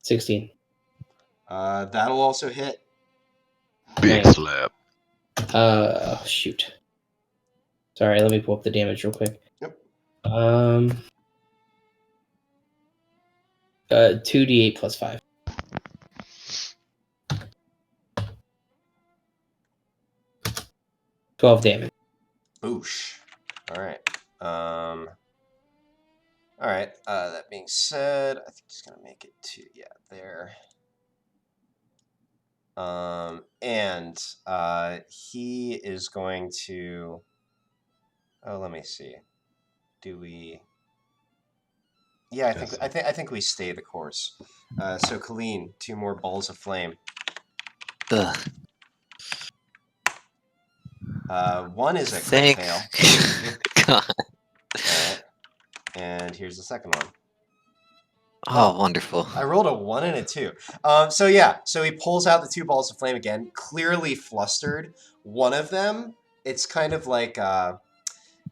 16. That'll also hit. Big Nice. slap. Oh, shoot. Sorry, let me pull up the damage real quick. Yep. 2d8 plus 5. $12 damage. Boosh. All right. All right. That being said, I think he's gonna make it to there. And he is going to. Oh, let me see. Do we? Yeah, I think we stay the course. So Colleen, 2 more balls of flame. Ugh. 1 is a crit Thank fail. God. All right. And here's the second one. Oh, wonderful. I rolled a 1 and a 2. So he pulls out the 2 balls of flame again, clearly flustered. One of them, it's kind of like,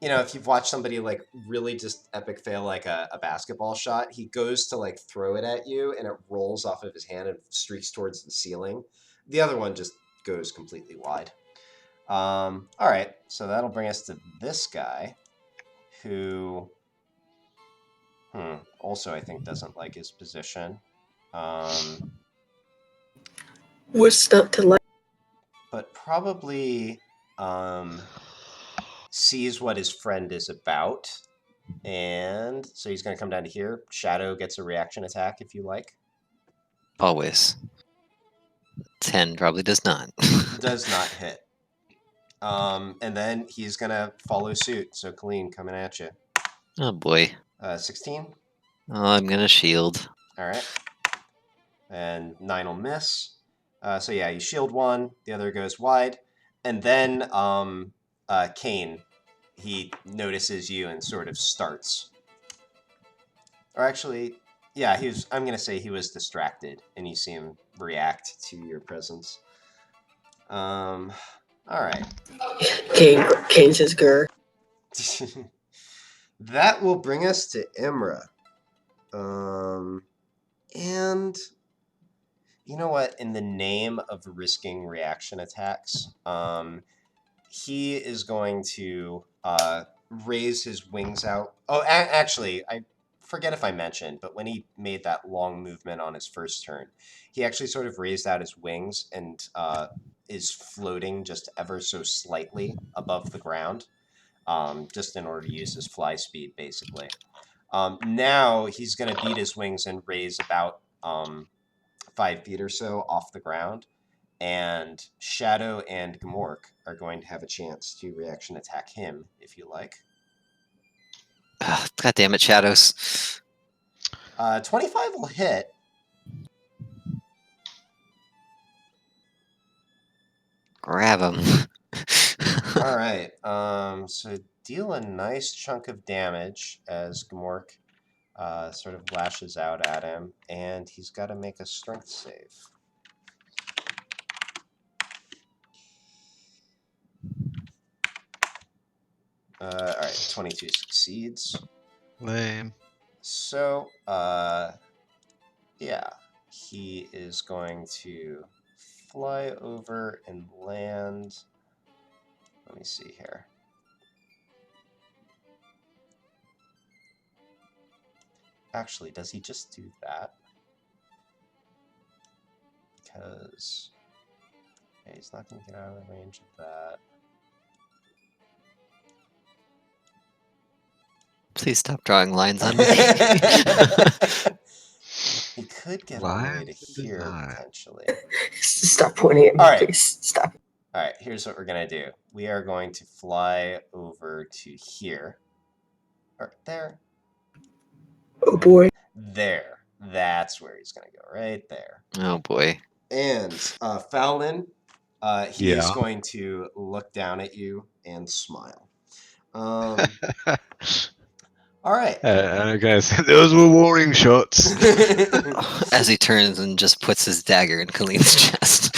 if you've watched somebody like really just epic fail like a basketball shot, he goes to like throw it at you and it rolls off of his hand and streaks towards the ceiling. The other one just goes completely wide. All right, so that'll bring us to this guy who... also, I think doesn't like his position. What's not to like? But probably sees what his friend is about. And so he's going to come down to here. Shadow gets a reaction attack if you like. Always. 10 probably does not. Does not hit. And then he's gonna follow suit. So Colleen coming at you. Oh boy. 16. Oh, I'm gonna shield. All right. And 9 will miss. So yeah, you shield one. The other goes wide. And then Kane, he notices you and sort of starts. Or actually, yeah, I'm gonna say he was distracted, and you see him react to your presence. All right. Kane says grr. That will bring us to Imra. And you know what? In the name of risking reaction attacks, he is going to raise his wings out. Oh, actually, I forget if I mentioned, but when he made that long movement on his first turn, he actually sort of raised out his wings and is floating just ever so slightly above the ground, just in order to use his fly speed, basically. Now he's going to beat his wings and raise about 5 feet or so off the ground. And Shadow and Gamork are going to have a chance to reaction attack him, if you like. God damn it, Shadows. 25 will hit. Grab him. All right. So deal a nice chunk of damage as Gamork sort of lashes out at him, and he's got to make a strength save. All right, 22 succeeds. Lame. So, yeah, he is going to fly over and land. Let me see here. Actually, does he just do that? Because he's not going to get out of the range of that. Please stop drawing lines on me. He could get all the way to Lines here, design. potentially. Stop pointing at me, All right. please. Stop. All right, here's what we're going to do. We are going to fly over to here. Or there. Oh boy. There. That's where he's going to go, right there. Oh boy. And Fallon, he is Yeah. going to look down at you and smile. All right. And guys, those were warning shots. As he turns and just puts his dagger in Colleen's chest.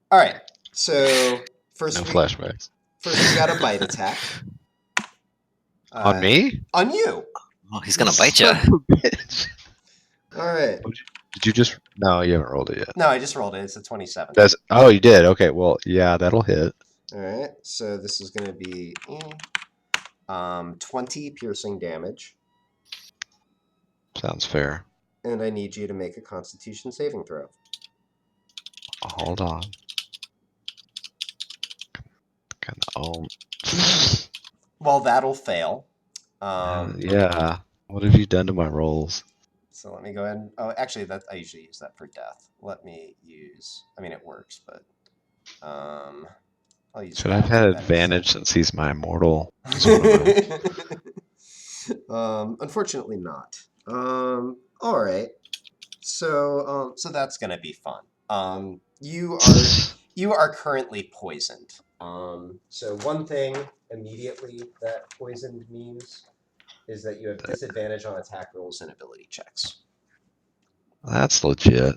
All right. So first, No flashbacks. First, we got a bite attack. On me? On you. Oh, he's gonna bite you. Son of a bitch. All right. Did you just? No, you haven't rolled it yet. No, I just rolled it. It's a 27. Oh, you did. Okay, well, yeah, that'll hit. All right. So this is going to be 20 piercing damage. Sounds fair. And I need you to make a Constitution saving throw. Hold on. Well, that'll fail. Yeah. What have you done to my rolls? So let me go ahead and... Oh, actually, I usually use that for death. Let me use... I mean, it works, but... I'll use Should I have that had instead. advantage since he's my immortal? Unfortunately not. All right. So that's gonna be fun. You are currently poisoned. So one thing immediately that poisoned means is that you have disadvantage on attack rolls and ability checks. That's legit.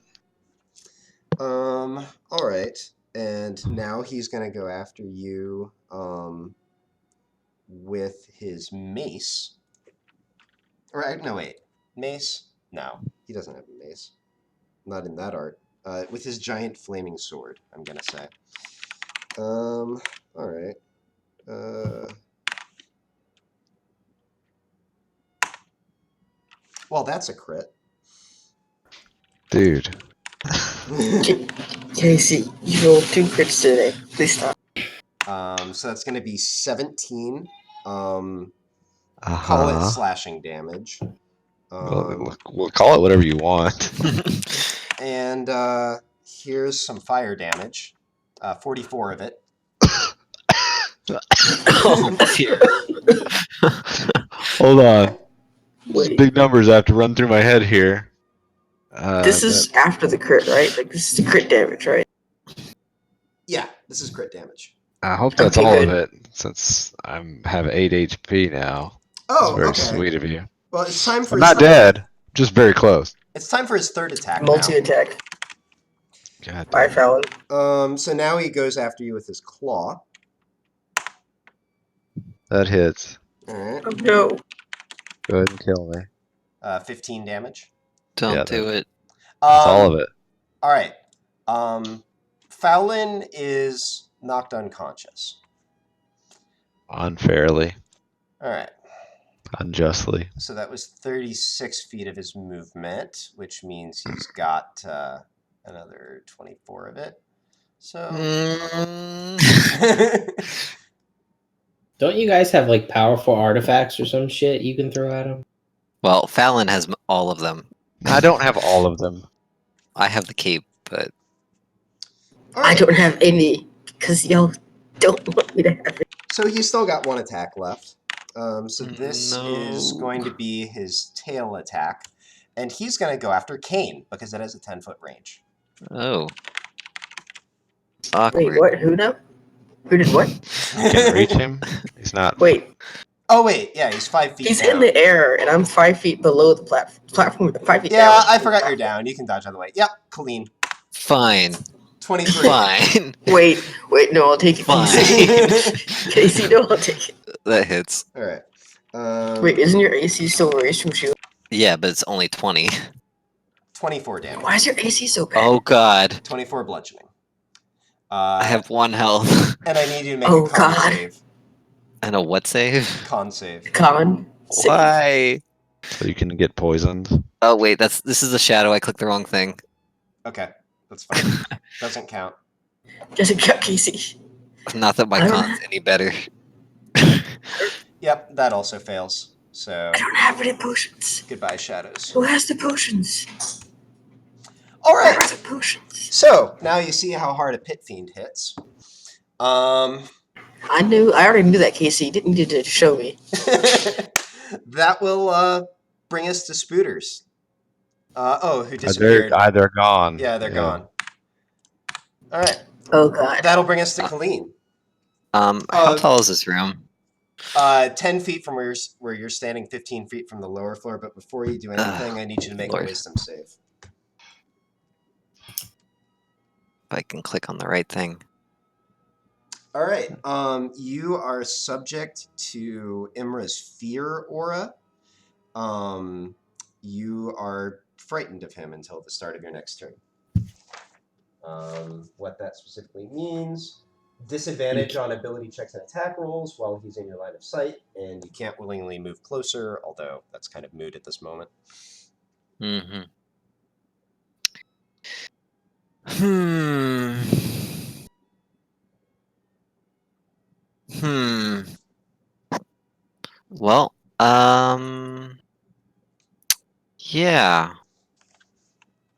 All right. And now he's gonna go after you with his mace. Or no, wait. Mace? No, he doesn't have a mace. Not in that art. With his giant flaming sword, I'm gonna say. All right. Well, that's a crit. Dude. Casey, you rolled 2 crits today. Please stop. So that's gonna be 17. Call Uh-huh. it slashing damage. We'll call it whatever you want. And here's some fire damage. 44 of it. Oh, dear. Hold on. These Wait, big numbers I have to run through my head here. this is after the crit, right? Like this is the crit damage, right? Yeah, this is crit damage. I hope that's Okay, all good. of it, since I have 8 HP now. It's Oh, very okay. sweet of you. Well, it's time for I'm not his, dead, just very close. It's time for his third attack Multi attack. God Bye, damn. Fallon. now. So now he goes after you with his claw. That hits. All right. Oh no. Go ahead and kill me. 15 damage. Don't Yeah, do it. That's all of it. All right. Fallon is knocked unconscious. Unfairly. All right. Unjustly. So that was 36 feet of his movement, which means he's got another 24 of it. So. Don't you guys have like powerful artifacts or some shit you can throw at him? Well, Fallon has all of them. I don't have all of them. I have the cape, but All I right. don't have any because y'all don't want me to have it. So he's still got one attack left. So this is No. going to be his tail attack. And he's going to go after Kane because it has a 10-foot range. Oh. Wait, Awkward. what? Who now? Who did what? Can reach him? He's not. Wait, Oh, wait. Yeah, he's 5 feet he's down. in the air and I'm 5 feet below the platform. 5 feet down. Yeah, I forgot you're down. You can dodge out of the way. Yep, Colleen. Fine. 23. Fine. Wait, no, I'll take it. Fine. Casey, no, I'll take it. That hits. All right. Wait, isn't your AC still raised from shield? Yeah, but it's only 20. 24 damage. Why is your AC so bad? Oh god. 24 bludgeoning. I have 1 health. And I need you to make Oh, a con God. save. And a what save? Con save. Con. Save. Why? So you can get poisoned. Oh wait, this is a shadow. I clicked the wrong thing. Okay, that's fine. Doesn't count. Doesn't count, Casey. Not that my I don't- con's any better. Yep, that also fails. So, I don't have any potions. goodbye, shadows. Who has the potions? All Where right. are the potions? So now you see how hard a pit fiend hits. I already knew that, Casey. You didn't need to show me. That will bring us to Spooters. Who disappeared? They're gone. Yeah, they're gone. All right, Oh, God. that'll bring us to Colleen. How tall is this room? 10 feet from where you're standing, 15 feet from the lower floor. But before you do anything, I need you to make Lord. a wisdom save. If I can click on the right thing. All right. You are subject to Imra's fear aura. You are frightened of him until the start of your next turn. What that specifically means: disadvantage on ability checks and attack rolls while he's in your line of sight, and you can't willingly move closer, although that's kind of moot at this moment. Mm-hmm. Well, yeah.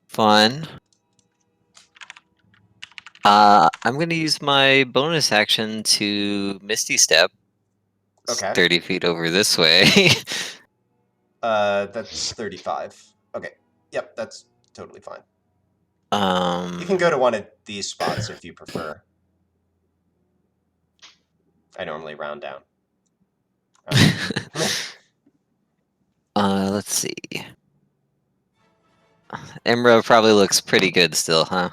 Fun. I'm gonna use my bonus action to Misty Step. It's Okay. 30 feet over this way. That's 35. Okay. Yep, that's totally fine. You can go to one of these spots if you prefer. I normally round down. Let's see. Imra probably looks pretty good still, huh?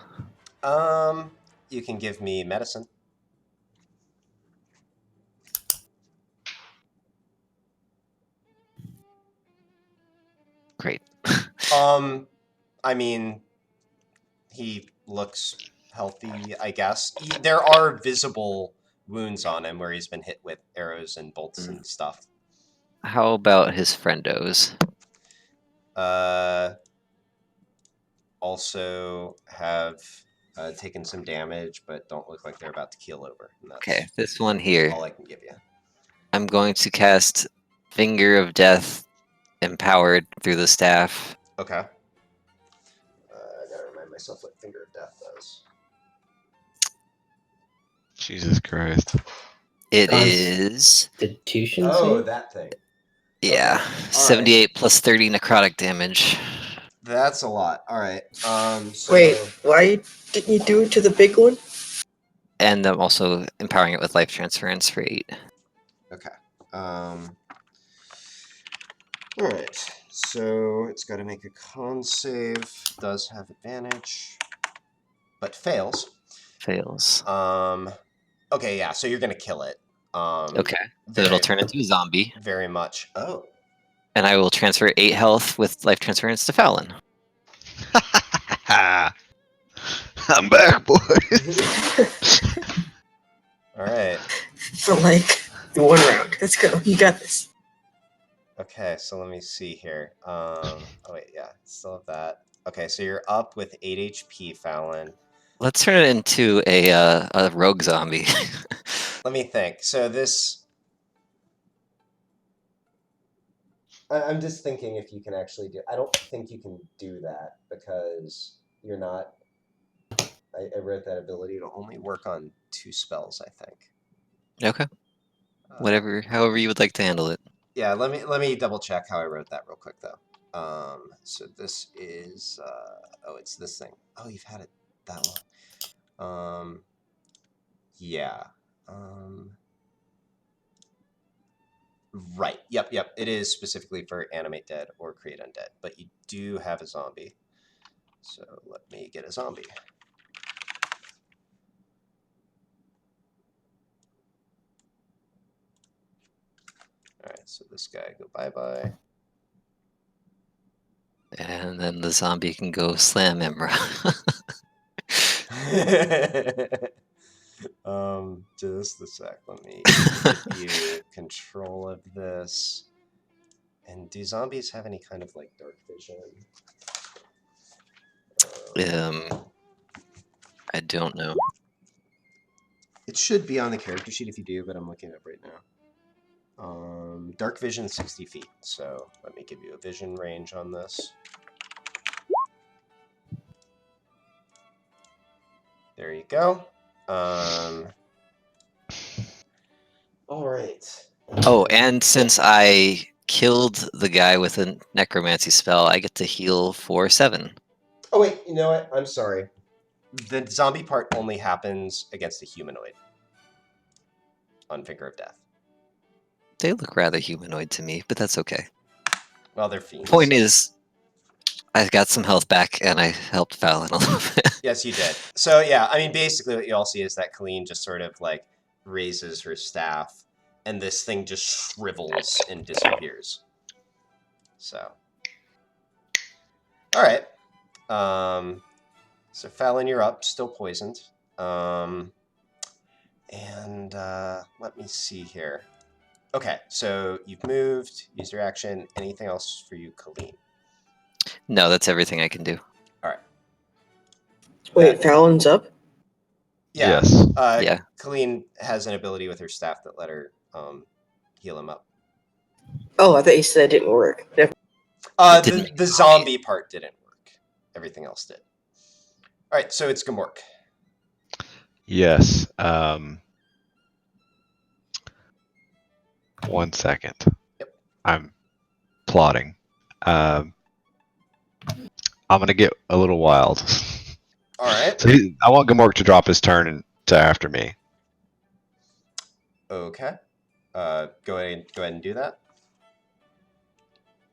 You can give me medicine. Great. I mean, he looks healthy, I guess. There are visible wounds on him where he's been hit with arrows and bolts and stuff. How about his friendos? Also have taken some damage, but don't look like they're about to keel over. And that's Okay, this one here. all I can give you. I'm going to cast Finger of Death empowered through the staff. Okay. I gotta remind myself what Finger of Death does. Jesus Christ. It Cons- is Constitution Oh, save? that thing. yeah, Okay, all right. 78 plus 30 necrotic damage. That's a lot. All right. So Wait, why didn't you do it to the big one? And I'm also empowering it with life transference for 8. okay. All right. So it's got to make a con save. Does have advantage, but fails. Fails. Okay, yeah. So you're gonna kill it. Okay. So it'll turn into a zombie. Very much. Oh. And I will transfer 8 health with life transference to Fallon. I'm back, boys. All right. For like the 1 round. Let's go. You got this. Okay, so let me see here. Oh wait, yeah, still have that. Okay, so you're up with 8 HP, Fallon. Let's turn it into a rogue zombie. Let me think. So this... I'm just thinking if you can actually do... I don't think you can do that because you're not... I wrote that ability to only work on 2 spells, I think. Okay. Whatever, however you would like to handle it. Yeah, let me double check how I wrote that real quick though. So this is oh, it's this thing. Oh, you've had it that long. Yeah. Right. Yep. It is specifically for animate dead or create undead, but you do have a zombie. So let me get a zombie. All right. So this guy go bye. And then the zombie can go slam Imra. Just a sec. Let me give you control of this. And do zombies have any kind of like dark vision? I don't know. It should be on the character sheet if you do, but I'm looking it up right now. Dark vision 60 feet. So let me give you a vision range on this. There you go. All right. Oh, and since I killed the guy with a necromancy spell, I get to heal for 7. Oh wait, you know what? I'm sorry. The zombie part only happens against a humanoid on Finger of Death. They look rather humanoid to me, but that's okay. Well, they're fiends. Point is, I got some health back, and I helped Fallon a little bit. Yes, you did. So yeah, I mean, basically what you all see is that Colleen just sort of like raises her staff, and this thing just shrivels and disappears. So, all right. So Fallon, you're up, still poisoned. And let me see here. Okay, so you've moved, used your action. Anything else for you, Colleen? No, that's everything I can do. All right. Wait, Fallon's up? Yeah. Yes. Yeah. Colleen has an ability with her staff that let her heal him up. Oh, I thought you said it didn't work. The zombie part didn't work. Everything else did. All right, so it's Gamork. Yes. 1 second. Yep. I'm plotting. I'm gonna get a little wild. All right. So I want Gamork to drop his turn to after me. Okay. Go ahead and do that.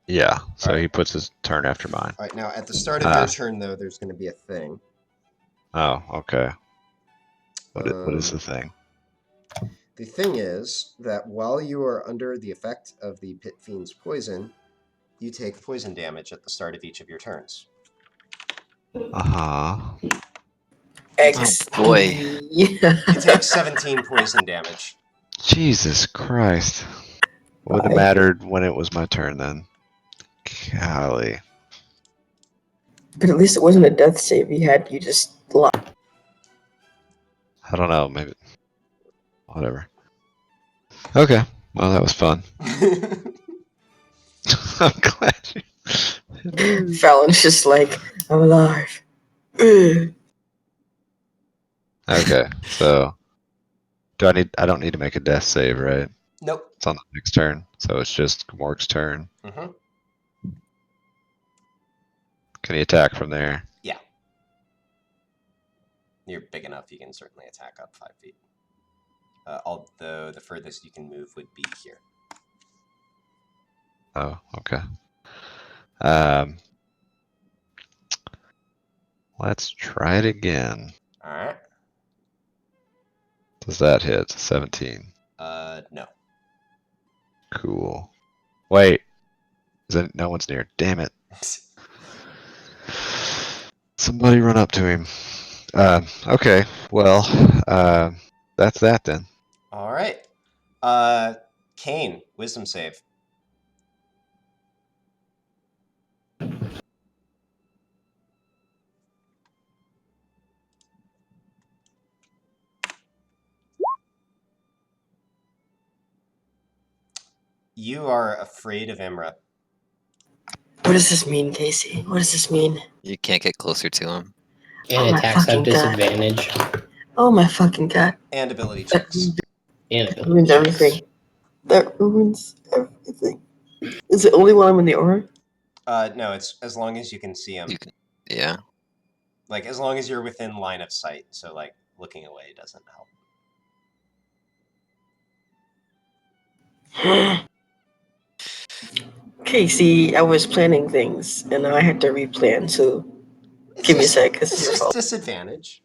Yeah. So All right. he puts his turn after mine. All right. Now, at the start of your turn, though, there's going to be a thing. Oh, okay. What is the thing? The thing is that while you are under the effect of the Pit Fiend's poison, you take poison damage at the start of each of your turns. Uh-huh. X. Oh, boy. Yeah. You take 17 poison damage. Jesus Christ. Wouldn't have mattered when it was my turn then. Golly. But at least it wasn't a death save you just lost. I don't know, maybe. Whatever. Okay. Well, that was fun. I'm glad you... Fallon's just like, I'm alive. Ugh. Okay, so I don't need to make a death save, right? Nope. It's on the next turn, so it's just Morg's turn. Mm-hmm. Can he attack from there? Yeah. You're big enough, you can certainly attack up 5 feet. Although the furthest you can move would be here. Oh, okay. Let's try it again. All right. Does that hit? 17. No. Cool. Wait. No one's near. Damn it. Somebody run up to him. Okay. Well, that's that then. All right. Kane, wisdom save. You are afraid of Imra. What does this mean, Casey? What does this mean? You can't get closer to him. Oh And my attacks have fucking God. disadvantage. Oh my fucking God. And ability checks. And That ruins everything. That ruins everything. Is it only while I'm in the aura? No, it's as long as you can see him. You can, yeah. Like, as long as you're within line of sight. So, like, looking away doesn't help. Casey, I was planning things, and now I had to replan, so give me a sec. This is It's your just fault. disadvantage.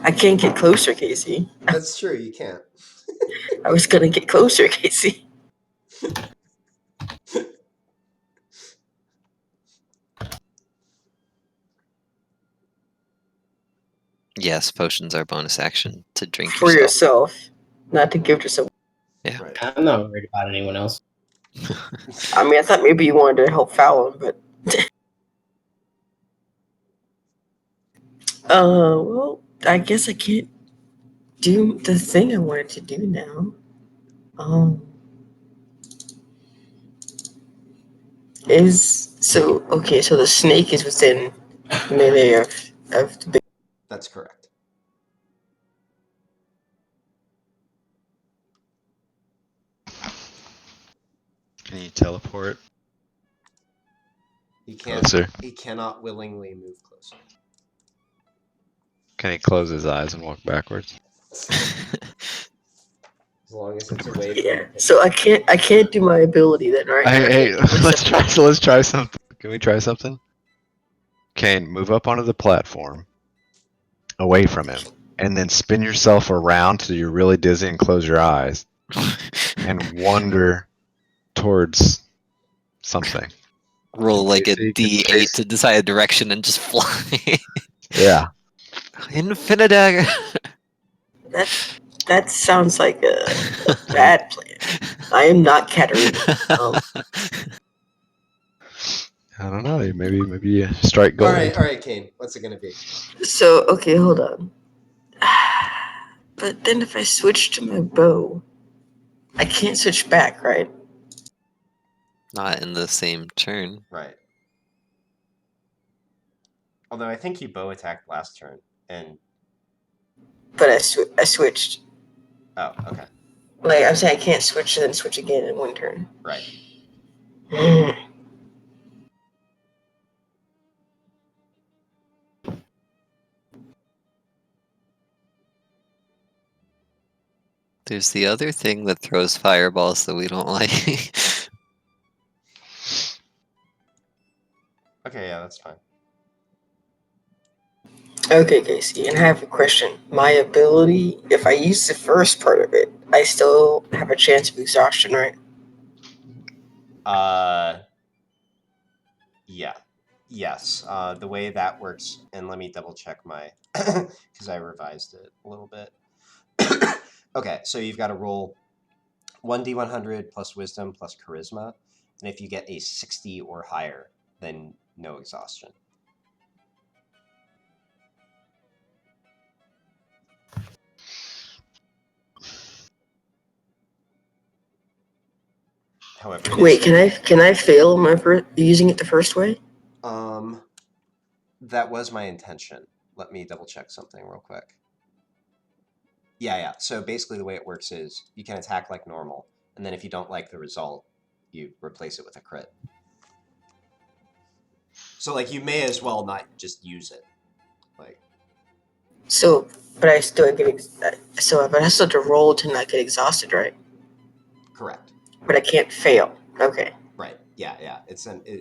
I can't get closer, Casey. That's true, you can't. I was gonna get closer, Casey. Yes, potions are bonus action to drink For yourself. yourself, not to give yourself. Yeah. Right. I'm not worried about anyone else. I mean, I thought maybe you wanted to help Fallon, but. Well, I guess I can't do the thing I wanted to do now. Okay, so the snake is within melee of the big. That's correct. Can you teleport? He can't. Closer. He cannot willingly move closer. Can he close his eyes and walk backwards? As long as it's away from. Yeah, so I can't do my ability then, right? Hey, let's try something. Can we try something? Kane, move up onto the platform, away from him, and then spin yourself around till you're really dizzy and close your eyes, and wander towards something. Roll like a Casey, D8 to decide a direction and just fly. Yeah. Infinidagger. That sounds like a bad plan. I am not Katarina. I don't know. Maybe you strike gold. All right, Kane. What's it gonna be? So okay, hold on. But then if I switch to my bow, I can't switch back, right? Not in the same turn. Right. Although I think he bow attacked last turn, and But I switched. oh, okay, Like I'm saying, I can't switch and then switch again in one turn. right. There's the other thing that throws fireballs that we don't like. Okay, yeah, that's fine. Okay, Casey, and I have a question. My ability, if I use the first part of it, I still have a chance of exhaustion, right? Yeah, yes. The way that works, and let me double check my, because I revised it a little bit. Okay, so you've got to roll 1d100 plus wisdom plus charisma, and if you get a 60 or higher, then no exhaustion. However, Wait, can I fail my using it the first way? That was my intention. Let me double check something real quick. Yeah. So basically the way it works is you can attack like normal, and then if you don't like the result, you replace it with a crit. So like you may as well not just use it. Like So, but I still get but I still have to roll to not get exhausted, right? correct. But I can't fail. Okay. Right. Yeah.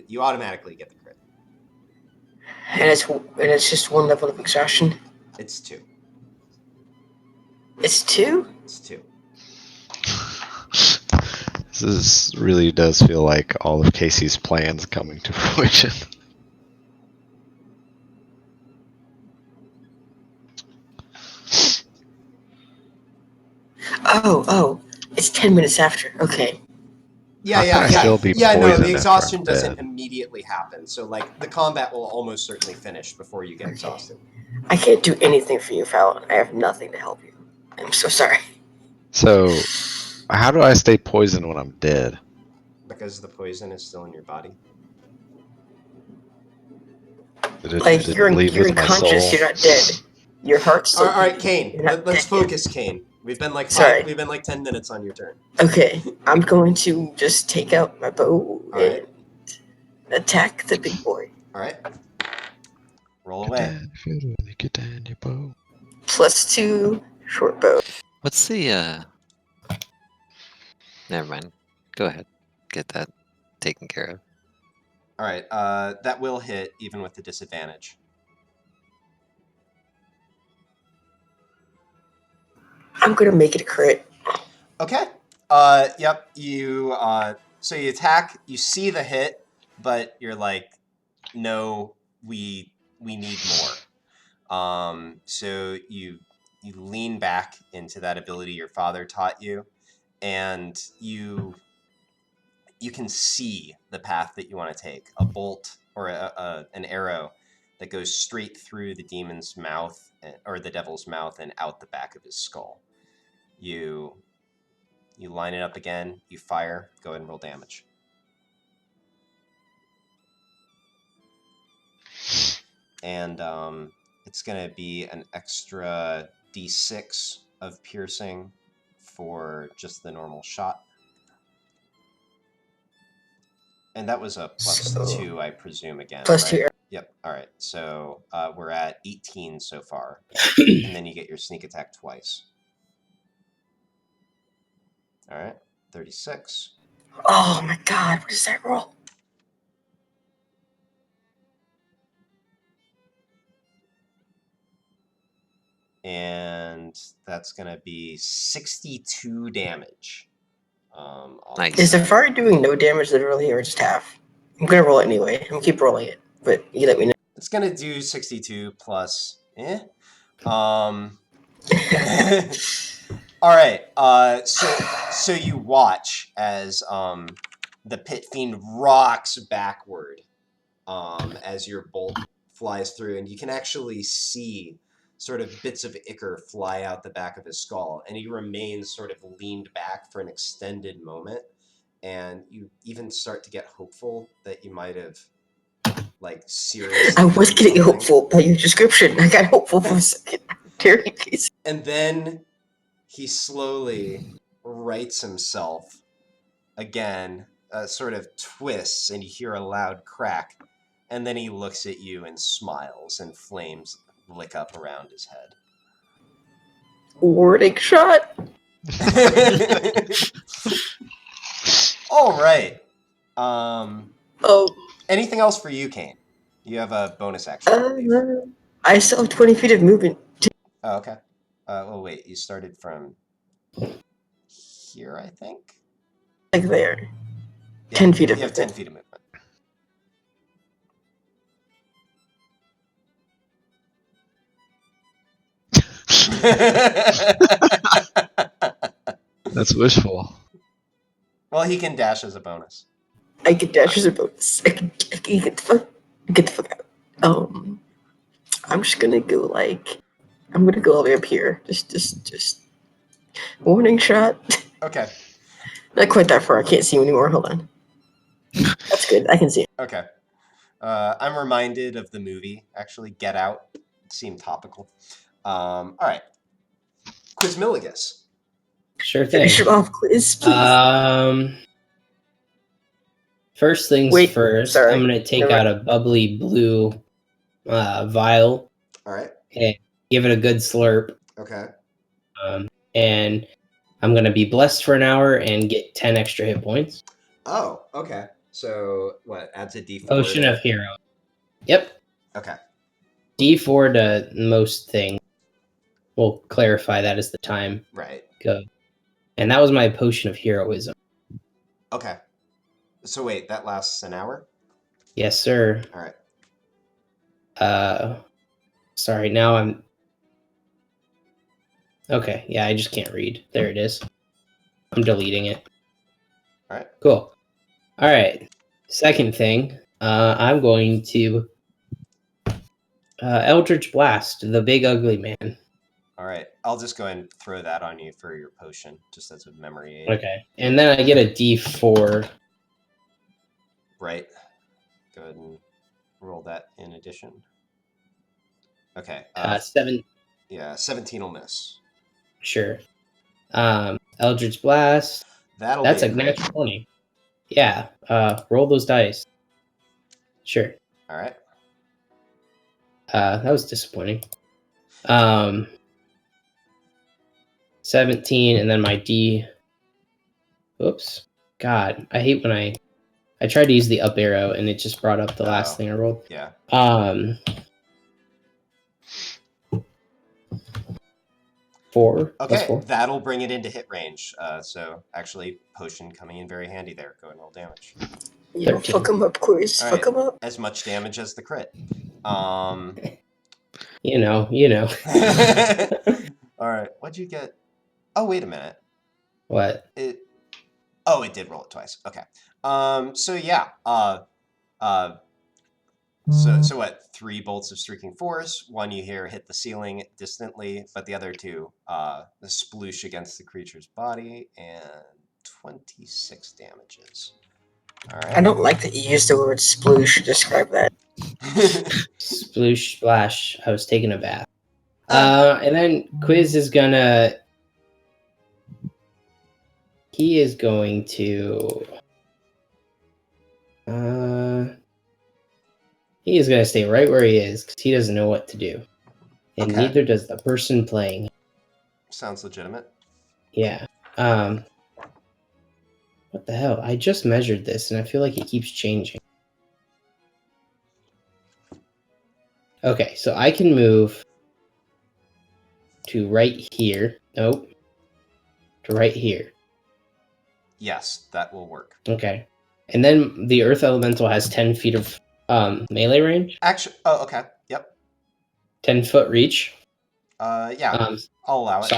You automatically get the crit. And it's just one level of exhaustion. It's 2. It's 2? It's 2. This really does feel like all of Casey's plans coming to fruition. Oh, it's 10 minutes after. Okay. How can I still be No, poisoned the after exhaustion I'm doesn't dead? immediately happen. So like the combat will almost certainly finish before you get exhausted. I can't do anything for you, Fallon. I have nothing to help you. I'm so sorry. So, how do I stay poisoned when I'm dead? Because the poison is still in your body. Did it, Like did you're it leave you're with my unconscious. soul? You're not dead. Your heart's still All right, beating. Kane. You're not Let's dead yet. focus, Kane. We've been like Sorry. 10 minutes on your turn. Okay, I'm going to just take out my bow All right. and attack the big boy. All right. Roll Get away. down, fiddle, and you get down your bow. +2 short bow. What's the Never mind. Go ahead. Get that taken care of. All right. That will hit even with the disadvantage. I'm gonna make it a crit. Okay. Yep. You so you attack, you see the hit, but you're like, no, we need more. So you lean back into that ability your father taught you, and you can see the path that you want to take. A bolt or an arrow that goes straight through the demon's mouth or the devil's mouth and out the back of his skull. You line it up again, you fire, go ahead and roll damage. And it's going to be an extra d6 of piercing for just the normal shot. And that was a +2, I presume, again, +2. right? Yep. All right. So we're at 18 so far. And then you get your sneak attack twice. All right. 36. Oh my god, what is that roll? And that's going to be 62 damage. Nice. Is the fire doing no damage literally or just half? I'm gonna roll it anyway. I'm gonna keep rolling it, but you let me know. It's going to do 62 plus. All right. So you watch as the pit fiend rocks backward as your bolt flies through, and you can actually see sort of bits of ichor fly out the back of his skull, and he remains sort of leaned back for an extended moment, and you even start to get hopeful that you might have like seriously. I was getting something. hopeful by your description. I got hopeful for a second. Terry, please. And then he slowly rights himself again, sort of twists, and you hear a loud crack. And then he looks at you and smiles, and flames lick up around his head. Warning shot. All right. Oh. Anything else for you, Kane? You have a bonus action. I believe. I still have 20 feet of movement. Oh, okay. Oh, wait. You started from here, I think? Like there. Yeah, 10 feet of you have movement. 10 feet of movement. That's wishful. Well, he can dash as a bonus. I can dash as a bonus. I can get the fuck out. I'm just gonna go I'm gonna go all the way up here. Just warning shot. Okay. Not quite that far. I can't see him anymore. Hold on. That's good. I can see him. Okay. I'm reminded of the movie, actually, Get Out. It seemed topical. All right. Quizmilligus. Sure thing. Finish him off, quiz, please. First things Wait, first, sorry. I'm gonna take Never- out a bubbly blue vial All right. and give it a good slurp. Okay. And I'm gonna be blessed for an hour and get 10 extra hit points. Oh, okay. So what? Adds a D4. Potion of Hero. Yep. Okay. D4 to most things. We'll clarify that as the time Right. goes. And that was my Potion of Heroism. Okay. So wait, that lasts an hour? Yes, sir. All right. Sorry, now I'm... Okay, yeah, I just can't read. There it is. I'm deleting it. All right. Cool. All right. Second thing, I'm going to Eldritch Blast, the big ugly man. All right. I'll just go ahead and throw that on you for your potion, just as a memory aid. Okay. And then I get a D4. Right. Go ahead and roll that in addition. Okay. 7. Yeah, 17 will miss. Sure. Eldritch Blast. That'll That's be a a crit. natural 20. Yeah. Roll those dice. Sure. All right. That was disappointing. 17, and then my D. Oops. God, I hate when I tried to use the up arrow and it just brought up the last thing I rolled. Yeah. 4. Okay, 4. that'll bring it into hit range. So actually, potion coming in very handy there. Go ahead and roll damage. Yo, 13. fuck him up, quiz. All Fuck right. him up. As much damage as the crit. You know. All right. What'd you get? Oh, wait a minute. What? It did roll it twice. Okay. So yeah. So what? 3 bolts of streaking force. One you hear hit the ceiling distantly, but the other 2 sploosh against the creature's body, and 26 damages. All right. I don't like that you used the word sploosh to describe that. Sploosh splash. I was taking a bath. And then Quiz is gonna. He is going to. He is gonna stay right where he is because he doesn't know what to do, and Okay. neither does the person playing. Sounds legitimate. Yeah. What the hell? I just measured this, and I feel like it keeps changing. Okay, so I can move to right here. Nope. To right here. Yes, that will work. Okay. And then the Earth Elemental has 10 feet of melee range. Actually, oh, okay. Yep. 10-foot reach. Yeah, I'll allow it. So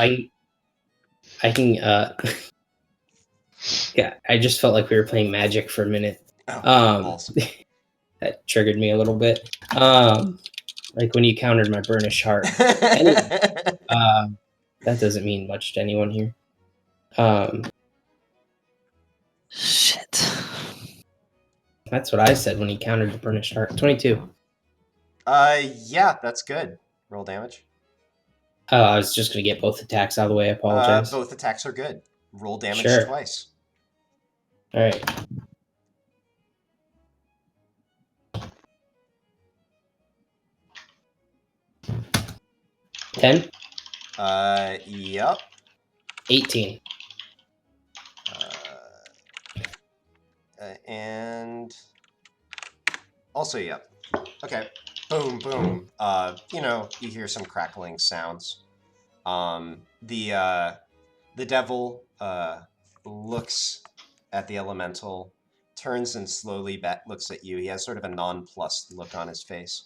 I can yeah, I just felt like we were playing Magic for a minute. Balls. That triggered me a little bit. Like when you countered my Burnished Heart. That doesn't mean much to anyone here. Shit. That's what I said when he countered the Burnished Heart. 22. Yeah, that's good. Roll damage. Oh, I was just gonna get both attacks out of the way. I apologize. Both attacks are good. Roll damage Sure. twice. All right. $10. Yep. 18. And also, yep. Okay. Boom, boom. You hear some crackling sounds. The devil looks at the elemental, turns and slowly looks at you. He has sort of a nonplussed look on his face.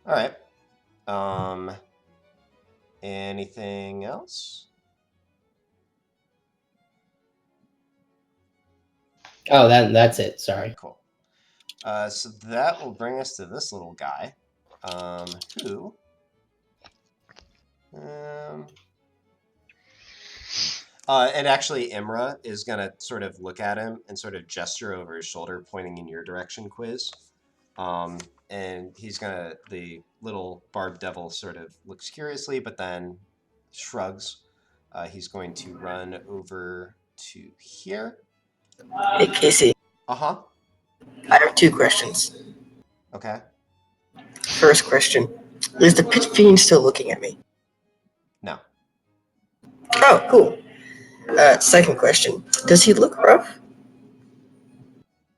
All right. Anything else? Oh, that's it. Sorry. Cool. So that will bring us to this little guy, who, And actually, Imra is gonna sort of look at him and sort of gesture over his shoulder, pointing in your direction, Quiz. And the little barbed devil sort of looks curiously, but then shrugs. He's going to run over to here. Hey, Casey, Uh-huh. I have 2 questions. Okay. First question, is the pit fiend still looking at me? No. Oh, cool. Second question, does he look rough?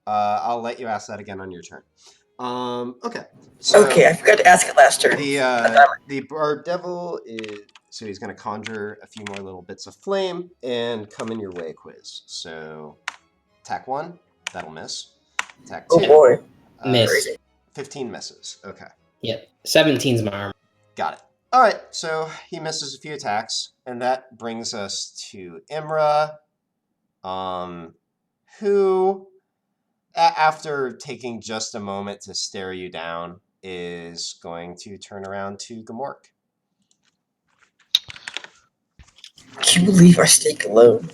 I'll let you ask that again on your turn. Okay. So Okay, I forgot to ask it last turn. the barb devil is so he's going to conjure a few more little bits of flame and come in your way, Quiz. So attack 1, that'll miss. Attack 2. Oh boy. Miss. 15 misses. Okay. Yep. 17's my armor. Got it. All right, so he misses a few attacks, and that brings us to Imra, who, after taking just a moment to stare you down, is going to turn around to Gamork. Can you leave our steak alone?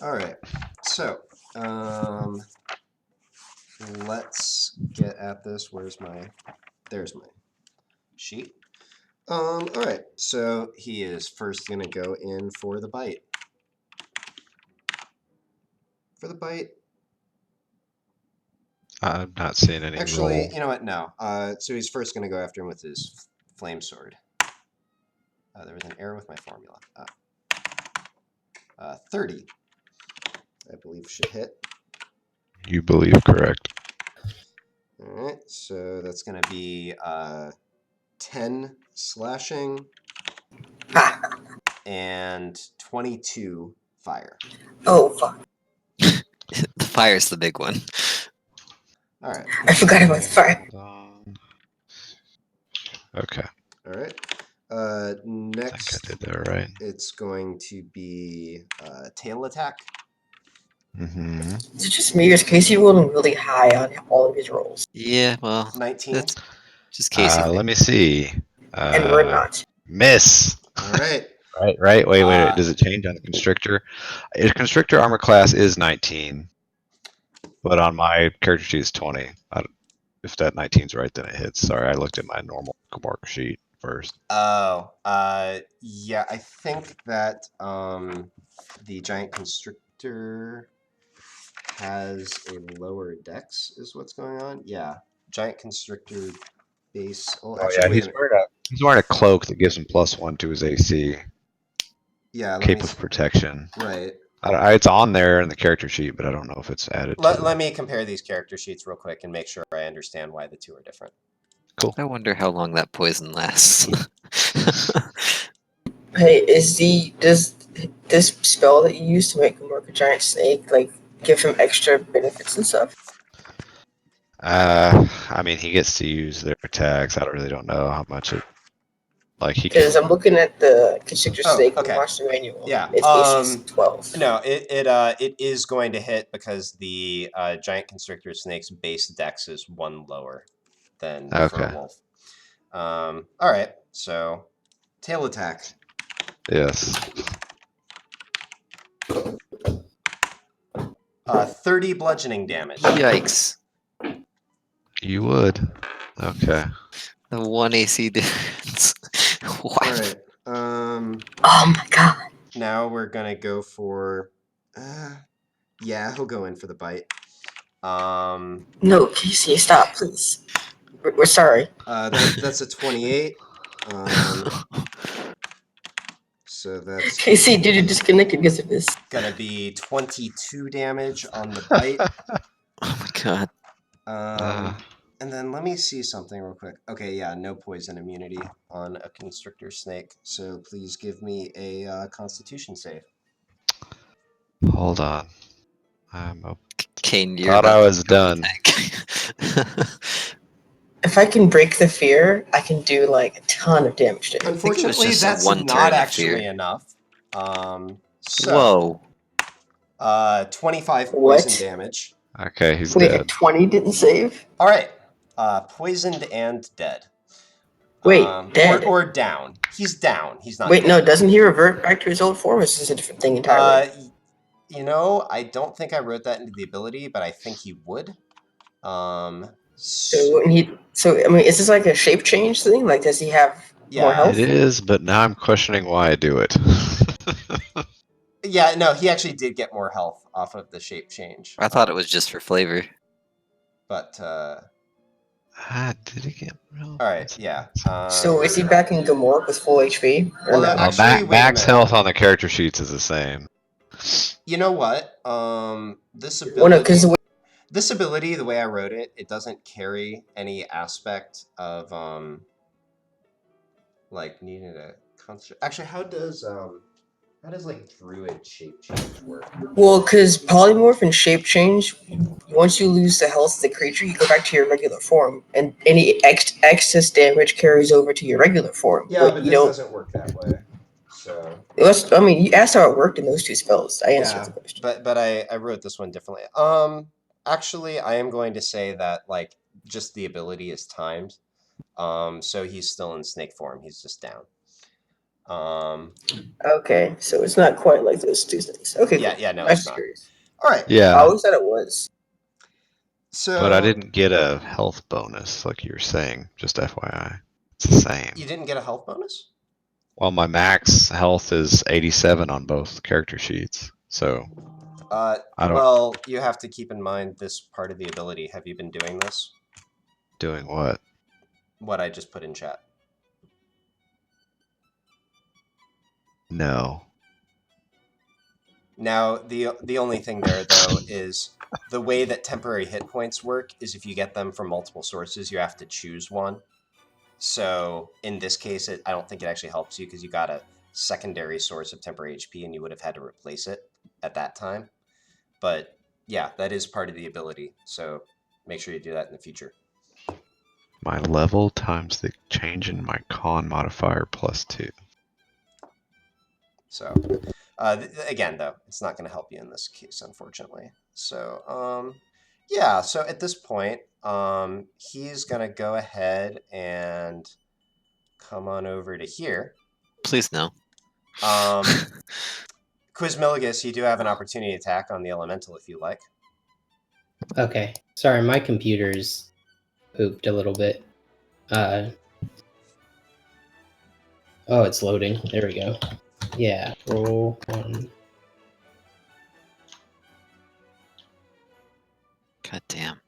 All right, so let's get at this. There's my sheet. All right, so he is first going to go in for the bite. I'm not seeing any Actually, roll. you know what? No. So he's first going to go after him with his flame sword. There was an error with my formula. 30, I believe, should hit. You believe correct. All right, so that's going to be 10 slashing and 22 fire. Oh, fuck. The fire's the big one. All right. I forgot about the fire. Hold on. Okay. All right. I Next, think I did that right. it's going to be tail attack. Mm-hmm. Is it just me or is Casey rolling really high on all of his rolls? Yeah, well, 19. that's just Casey. Let me see. And we're not. Miss. All right. Right. Wait. Uh, Does it change on the constrictor? Constrictor armor class is 19, but on my character sheet is 20. If that 19's right, then it hits. Sorry, I looked at my normal Gamork sheet first. Oh, yeah, I think that the giant constrictor has a lower dex, is what's going on. Yeah, giant constrictor base. Oh, actually, wait a minute. He's wearing a cloak that gives him +1 to his AC. Yeah, Cape of protection. right. It's on there in the character sheet, but I don't know if it's added. Let me compare these character sheets real quick and make sure I understand why the two are different. Cool. I wonder how long that poison lasts. Hey, does this spell that you use to make him work a giant snake, like, give him extra benefits and stuff? I mean, he gets to use their attacks. I really don't know how much it. Like he can. Because I'm looking at the constrictor Oh, snake in okay. the monster manual. Yeah, It's AC 12. No, it is going to hit because the giant constrictor snake's base dex is 1 lower than for a wolf. All right, so tail attack. Yes. 30 bludgeoning damage. Yikes. You would. Okay. The 1 AC difference. All What? right. Oh my god. Now we're gonna go for. Yeah, he'll go in for the bite. No, Casey, stop, please. We're sorry. That's a 28. So that's Casey, did you disconnect because of this? gonna be 22 damage on the bite. Oh my god. And then let me see something real quick. Okay, yeah, no poison immunity on a constrictor snake. So please give me a Constitution save. Hold on. Kane, you're Thought I about was done. If I can break the fear, I can do like a ton of damage to him. Unfortunately, just that's one not turn of actually fear. enough. Whoa. 25 What? poison damage. Okay, he's Wait, a dead. 20 didn't save? All right, poisoned and dead. Wait, dead. Or down. He's down. He's not Wait, dead. no, doesn't he revert back to his old form? Or is this a different thing entirely? You know, I don't think I wrote that into the ability, but I think he would. So wouldn't he? So I mean, is this like a shape change thing? Like, does he have more Yeah. health? It is, but now I'm questioning why I do it. Yeah, no, he actually did get more health off of the shape change. I thought it was just for flavor. But Did he get real? all right, yeah. So is he back in Gamorreek with full HP? Or Well, no? actually, wait a max minute. health on the character sheets is the same. You know what? This Well, no, ability. because This ability, the way I wrote it, it doesn't carry any aspect of like needing a constant. Actually, how does like druid shape change work? polymorph and shape change. Once you lose the health of the creature, you go back to your regular form, and any excess damage carries over to your regular form. Yeah, but you this don't. doesn't work that way. So I mean, you asked how it worked in those two spells. I answered the question. but I wrote this one differently. Actually, I am going to say that like just the ability is timed. So he's still in snake form. He's just down. Okay, so it's not quite like those two things. Okay, Yeah, cool. yeah, no, I was it's not. curious. All right. I Yeah, always thought it was. So but I didn't get a health bonus like you were saying. Just FYI, it's the same. You didn't get a health bonus? Well, my max health is 87 on both character sheets, so I don't. Well, you have to keep in mind this part of the ability. Have you been doing this? Doing what? What I just put in chat. No. Now, the only thing there, though, is the way that temporary hit points work is if you get them from multiple sources, you have to choose one. So in this case, I don't think it actually helps you because you got a secondary source of temporary HP and you would have had to replace it at that time. But yeah, that is part of the ability. So make sure you do that in the future. My level times the change in my con modifier +2. So again, though, it's not going to help you in this case, unfortunately. So yeah, so at this point, he's going to go ahead and come on over to here. Please no. Quizmilligus, you do have an opportunity attack on the elemental if you like. Okay. Sorry, my computer's pooped a little bit. Oh, it's loading. There we go. Yeah, roll 1. God damn.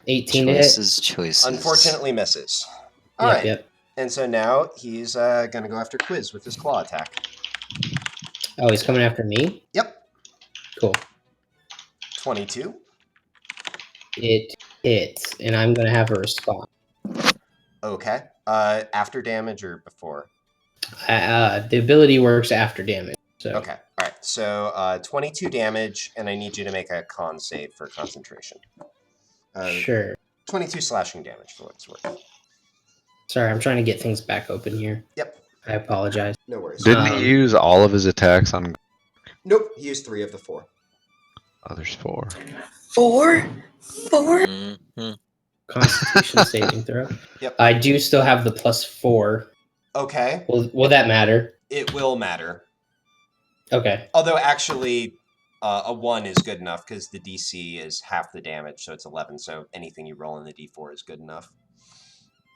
18 to hit. Choices. Unfortunately misses. All Yep, right. yep. And so now he's going to go after Quiz with his claw attack. Oh, he's coming after me? Yep. Cool. 22. It hits, and I'm going to have a response. Okay. After damage or before? The ability works after damage. So. Okay. All right. So 22 damage, and I need you to make a con save for concentration. Sure. 22 slashing damage for what it's worth. Sorry, I'm trying to get things back open here. Yep. I apologize. No worries. Didn't he use all of his attacks on? Nope. He used 3 of the 4. Oh, there's 4. 4? Mm-hmm. Constitution saving throw. Yep. I do still have the +4. Okay. Will that matter? It will matter. Okay. Although actually, a 1 is good enough because the DC is half the damage, so it's 11. So anything you roll in the D4 is good enough.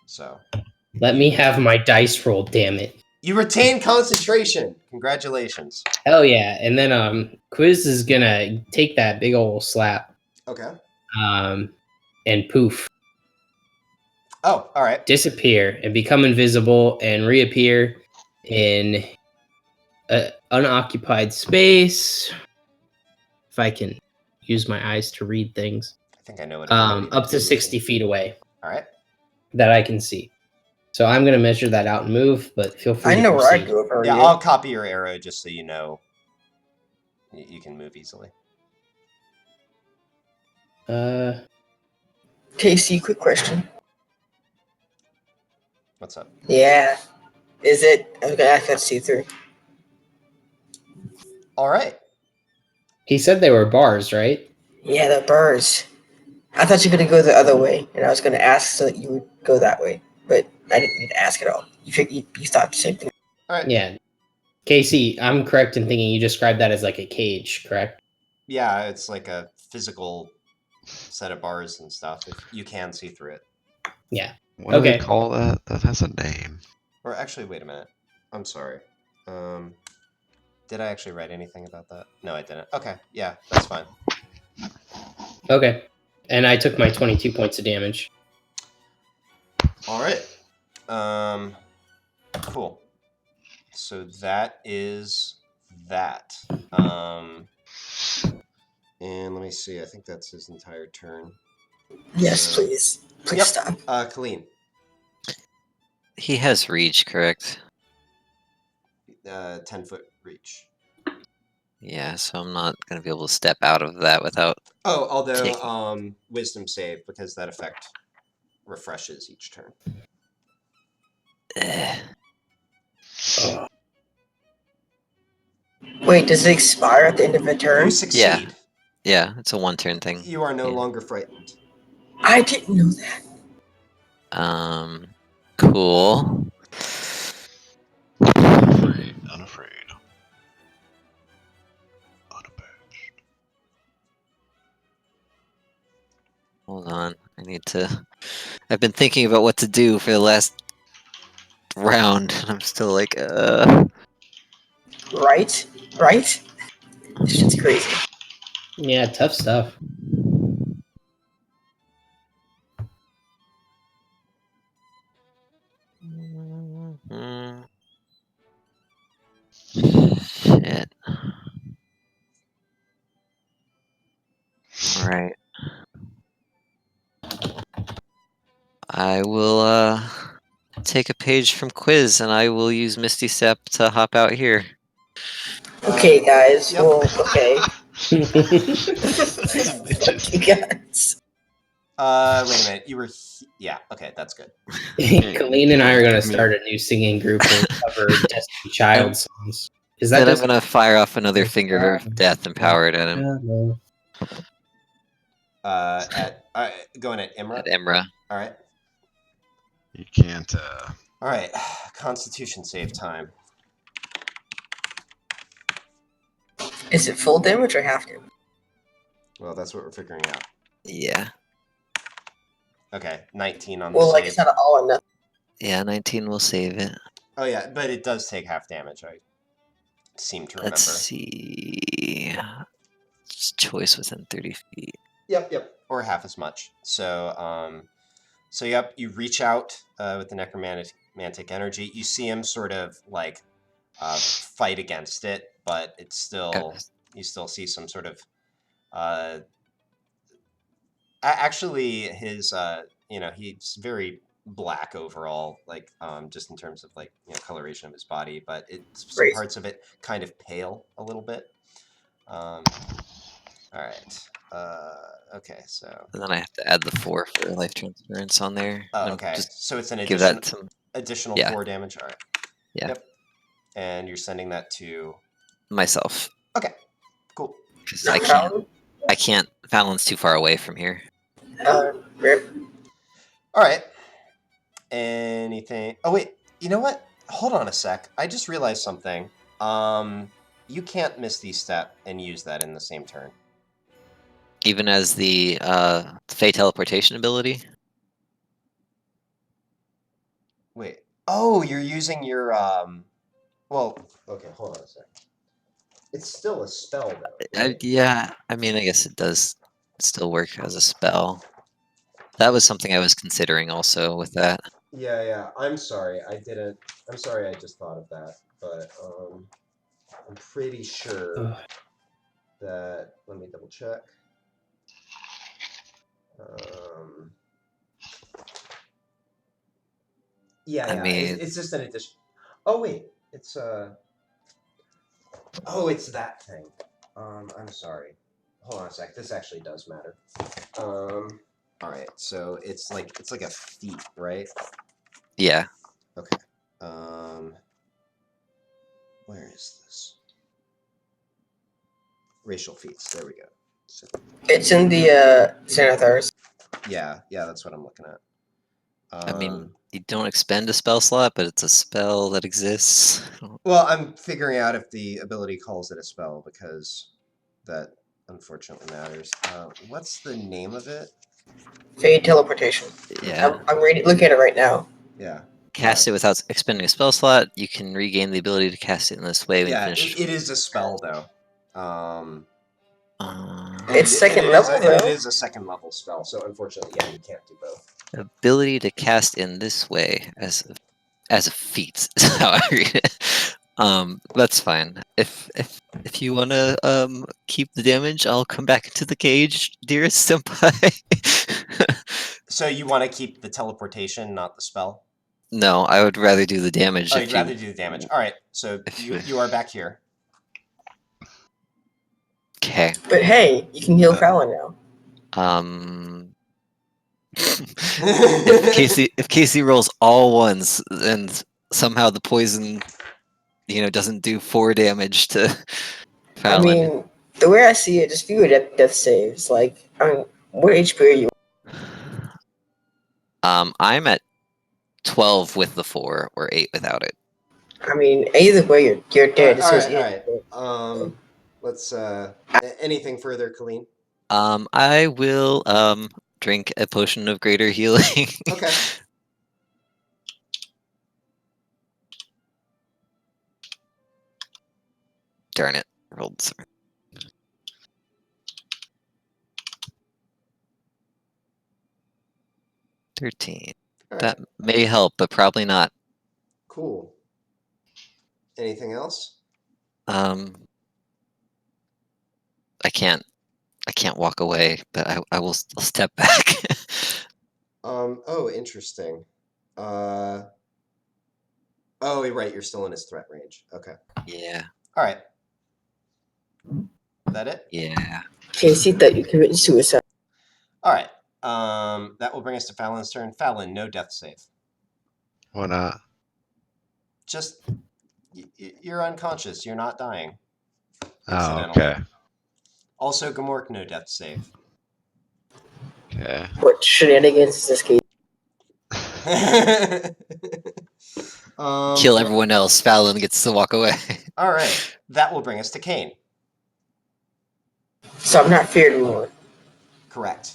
So. Let me have my dice roll, damn it. You retain concentration. Congratulations. Hell yeah. And then Quiz is gonna take that big old slap. Okay. And poof. Oh, all right. Disappear and become invisible and reappear in an unoccupied space. If I can use my eyes to read things. I think I know what. Up to 60 feet away. All right. That I can see. So I'm gonna measure that out and move, but feel free. I know to where I'd proceed. go if I were Yeah, you. I'll copy your arrow just so you know you can move easily. Casey, quick question. What's up? Yeah. Is it? I was gonna ask that see-through. All right. He said they were bars, right? Yeah, the birds. I thought you were gonna go the other way, and I was gonna ask so that you would go that way. but I didn't need to ask at all. You thought the same thing. All right. Yeah. Casey, I'm correct in thinking you described that as like a cage, correct? Yeah, it's like a physical set of bars and stuff. If you can see through it. Yeah. What do they Okay. call that? That has a name. Or actually, wait a minute. I'm sorry. Did I actually write anything about that? No, I didn't. Okay, yeah, that's fine. Okay. And I took my 22 points of damage. All right. Cool. So that is that. And let me see. I think that's his entire turn. Yes, please. Please Yep. stop. Colleen. He has reach, correct? 10-foot reach. Yeah, so I'm not going to be able to step out of that without... Oh, although taking... wisdom save, because that effect refreshes each turn. Oh. Wait, does it expire at the end of a turn? You succeed. Yeah, it's a one-turn thing. You are no Yeah. longer frightened. I didn't know that. Cool. Unafraid. Unabashed. Hold on. I need to... I've been thinking about what to do for the last round, and I'm still like, Right? Right? This shit's crazy. Yeah, tough stuff. Shit. Alright. I will, take a page from Quiz, and I will use Misty Step to hop out here. Okay, guys. Yep. Well, okay. Bitches. You guys. Wait a minute. You were... Yeah, okay, that's good. Colleen and I are going to start a new singing group and cover Destiny Child songs. Is that Then I'm just... gonna fire off another Finger of Death and power it at him. Going at Imra. At Imra. All right. You can't. All right. Constitution save time. Is it full damage or half damage? Well, that's what we're figuring out. Yeah. Okay, 19 on the Well, save. like it's not all or nothing. Yeah, 19 will save it. Oh yeah, but it does take half damage. I seem to remember. Let's see. It's choice within 30 feet. Yep. Or half as much. So, yep, you reach out with the necromantic energy. You see him sort of like fight against it, but it's still you still see some sort of actually his he's very black overall, like just in terms of like coloration of his body, but some parts of it kind of pale a little bit. All right. Okay, so. And then I have to add the 4 for life transference on there. Okay, so it's an give that some additional 4 damage. All right. Yeah. Yep. And you're sending that to myself. Okay. Cool. Because I can't. Fallon's too far away from here. Rip. All right. Anything? Oh wait. You know what? Hold on a sec. I just realized something. You can't Misty Step and use that in the same turn. Even as the Fey teleportation ability? Wait. Oh, you're using your well, okay, hold on a sec. It's still a spell though. Right? Yeah, I mean, I guess it does still work as a spell. That was something I was considering also with that. Yeah. I'm sorry. I'm sorry I just thought of that. But I'm pretty sure that let me double check. I mean, it's just an addition. Oh wait, it's it's that thing. I'm sorry. Hold on a sec. This actually does matter. All right. So it's like a feat, right? Yeah. Okay. Where is this? Racial feats. There we go. So, it's in the Xanathars. Yeah, that's what I'm looking at. I mean, you don't expend a spell slot, but it's a spell that exists. Well, I'm figuring out if the ability calls it a spell because that unfortunately matters. What's the name of it? Fade teleportation. Yeah. I'm looking at it right now. Yeah. Cast it without expending a spell slot. You can regain the ability to cast it in this way when you Yeah, finish. it is a spell though. It's second level, and though. it is a second level spell, so unfortunately, yeah, you can't do both. Ability to cast in this way as a feat is how I read it. That's fine. If you want to keep the damage, I'll come back into the cage, dearest senpai. So you want to keep the teleportation, not the spell? No, I would rather do the damage. Oh, if you'd rather do the damage. All right, so you are back here. Okay. But hey, you can heal Fallon now. If Casey rolls all ones and somehow the poison, doesn't do 4 damage to Fallon. I mean, the way I see it, just fewer death saves. Like, I mean, what HP are you? I'm at 12 with the 4 or 8 without it. I mean, either way, you're dead. All right. Let's. Anything further, Colleen? I will drink a potion of greater healing. Okay. Darn it. Rolled. Sorry. 13. All right. That may help, but probably not. Cool. Anything else? I can't walk away, but I will step back. Oh, interesting. Oh, you're right. You're still in his threat range. Okay. Yeah. All right. Is that it? Yeah. Casey thought you committed suicide. All right. That will bring us to Fallon's turn. Fallon, no death save. Why not? Just you're unconscious. You're not dying. Oh, Incidentally. okay. Also, Gamork, no death save. Okay. What shenanigans is this case? Kill everyone else. Fallon gets to walk away. All right. That will bring us to Kane. So I'm not feared anymore. Correct.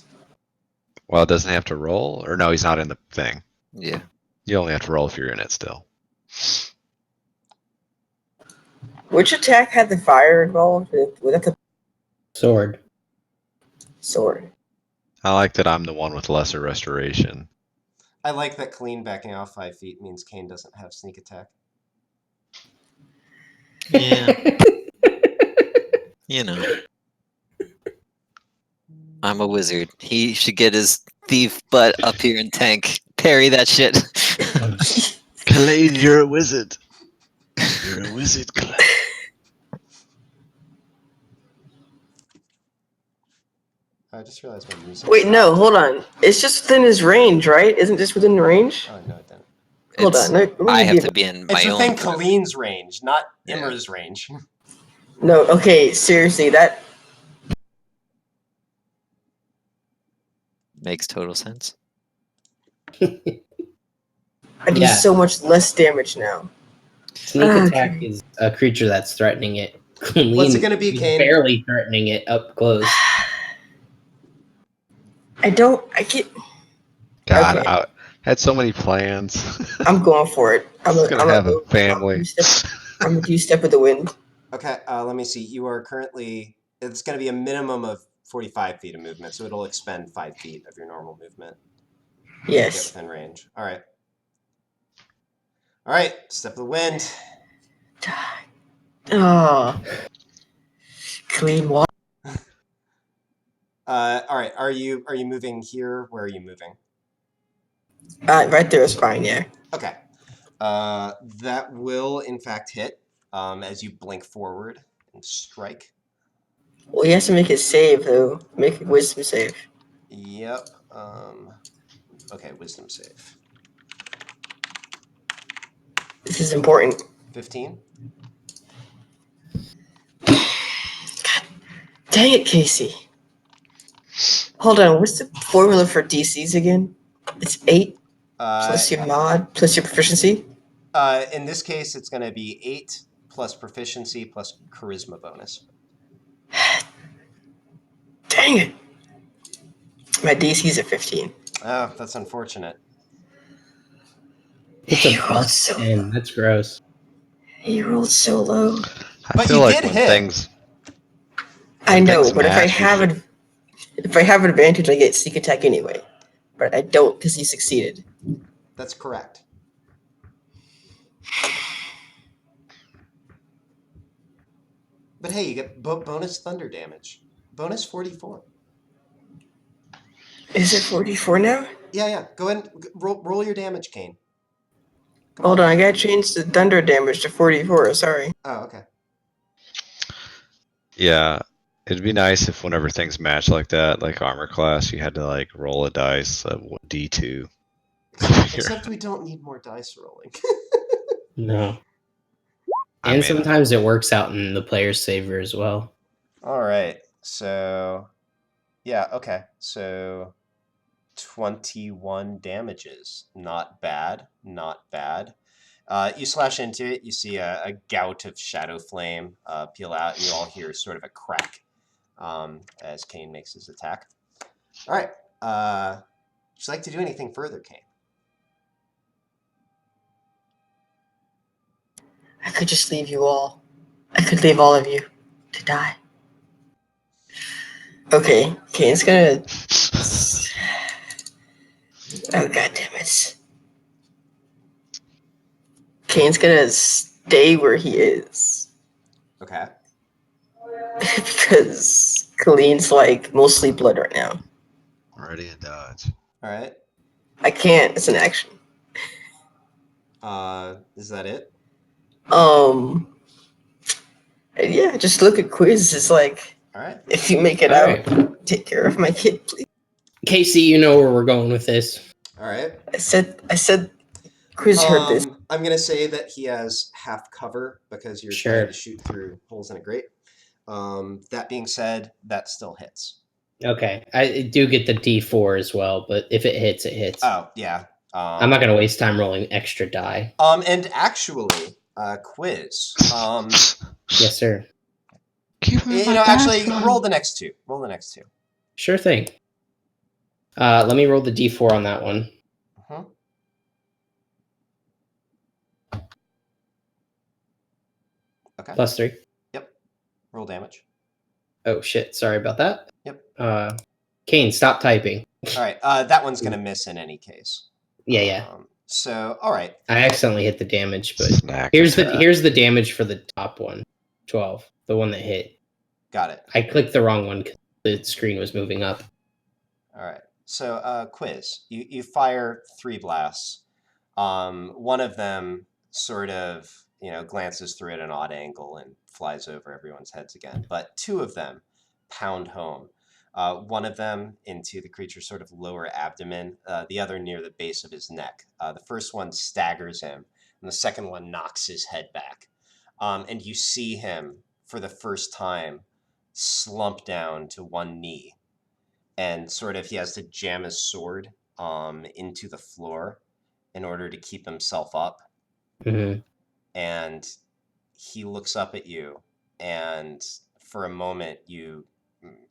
Well, doesn't he have to roll? Or no, he's not in the thing. Yeah. You only have to roll if you're in it still. Which attack had the fire involved? Was that the Sword. sword? I like that I'm the one with lesser restoration. I like that Colleen backing off 5 feet means Kane doesn't have sneak attack. Yeah. I'm a wizard. He should get his thief butt up here and tank. Parry that shit. Kalane, you're a wizard. You're a wizard, Kalane. I just realized my music. Wait, no, hold on. It's just within his range, right? Isn't this within the range? Oh, no, it didn't. Hold on. Let me I have give- to be in my It's own. within Colleen's range, not Yeah. Imra's range. No, okay, seriously, that Makes total sense. I do Yeah. so much less damage now. Sneak attack is a creature that's threatening it. What's it gonna be, is Kane? Barely threatening it up close. I get. God, Okay. I had so many plans. I'm going for it. I'm gonna have a family. I'm gonna do step of the wind. Okay, let me see. You are currently... It's going to be a minimum of 45 feet of movement, so it'll expend 5 feet of your normal movement. To get Yes. within range. All right. All right, step of the wind. Oh. Clean water. All right, are you moving here? Where are you moving? Right there is fine. Yeah. Okay. That will in fact hit as you blink forward and strike. Well, he has to make it save though. Make a wisdom save. Yep. Okay, wisdom save. This is important. 15. Dang it, Casey. Hold on. What's the formula for DCs again? It's 8. plus your mod, plus your proficiency. In this case, it's going to be 8 plus proficiency plus charisma bonus. Dang it! My DC's at 15. Oh, that's unfortunate. It's He a rolled plus so 10. low. That's gross. He rolled so low. I But feel you like did when hit. things I know, things but if I match, have advantage, I get sneak attack anyway. But I don't because he succeeded. That's correct. But hey, you get bonus thunder damage. Bonus 44. Is it 44 now? Yeah. Go ahead and roll your damage, Kane. Come Hold on, I gotta change the thunder damage to 44. Sorry. Oh, okay. Yeah, it'd be nice if whenever things match like that, like armor class, you had to like roll a dice, a D2. Except we don't need more dice rolling. No. I And mean, sometimes it works out in the player's favor as well. All right. So, yeah, okay. So 21 damages. Not bad. Not bad. You slash into it. You see a gout of shadow flame peel out, and you all hear sort of a crack as Kane makes his attack. All right. Would you like to do anything further, Kane? I could just leave you all. I could leave all of you to die. Okay, Kane's gonna. Oh, god damn it. Kane's gonna stay where he is. Okay. Because Colleen's like mostly blood right now. already in dodge. All right. I can't, it's an action. Is that it? And yeah, just look at Quiz. It's like, All right. if you make it All out, right. take care of my kid, please. Casey, you know where we're going with this. All right. I said, Quiz heard this. I'm going to say that he has half cover because you're Sure. trying to shoot through holes in a grate. That being said, that still hits. Okay. I do get the D4 as well, but if it hits, it hits. Oh, yeah. I'm not going to waste time rolling extra die. And actually, Quiz. Yes, sir. Actually, roll the next two. Roll the next two. Sure thing. Let me roll the D4 on that one. Uh-huh. Okay. +3. Yep. Roll damage. Oh, shit. Sorry about that. Yep. Kane, stop typing. All right. That one's going to miss in any case. Yeah. So, all right. I accidentally hit the damage, but Snack here's attack. the damage for the top one. 12. The one that hit. Got it. I clicked the wrong one because the screen was moving up. All right. So, Quiz, you fire 3 blasts. One of them sort of, glances through at an odd angle and flies over everyone's heads again. But 2 of them pound home. One of them into the creature's sort of lower abdomen, the other near the base of his neck. The first one staggers him, and the second one knocks his head back. And you see him, for the first time, slump down to one knee. And sort of he has to jam his sword into the floor in order to keep himself up. Mm-hmm. And he looks up at you, and for a moment you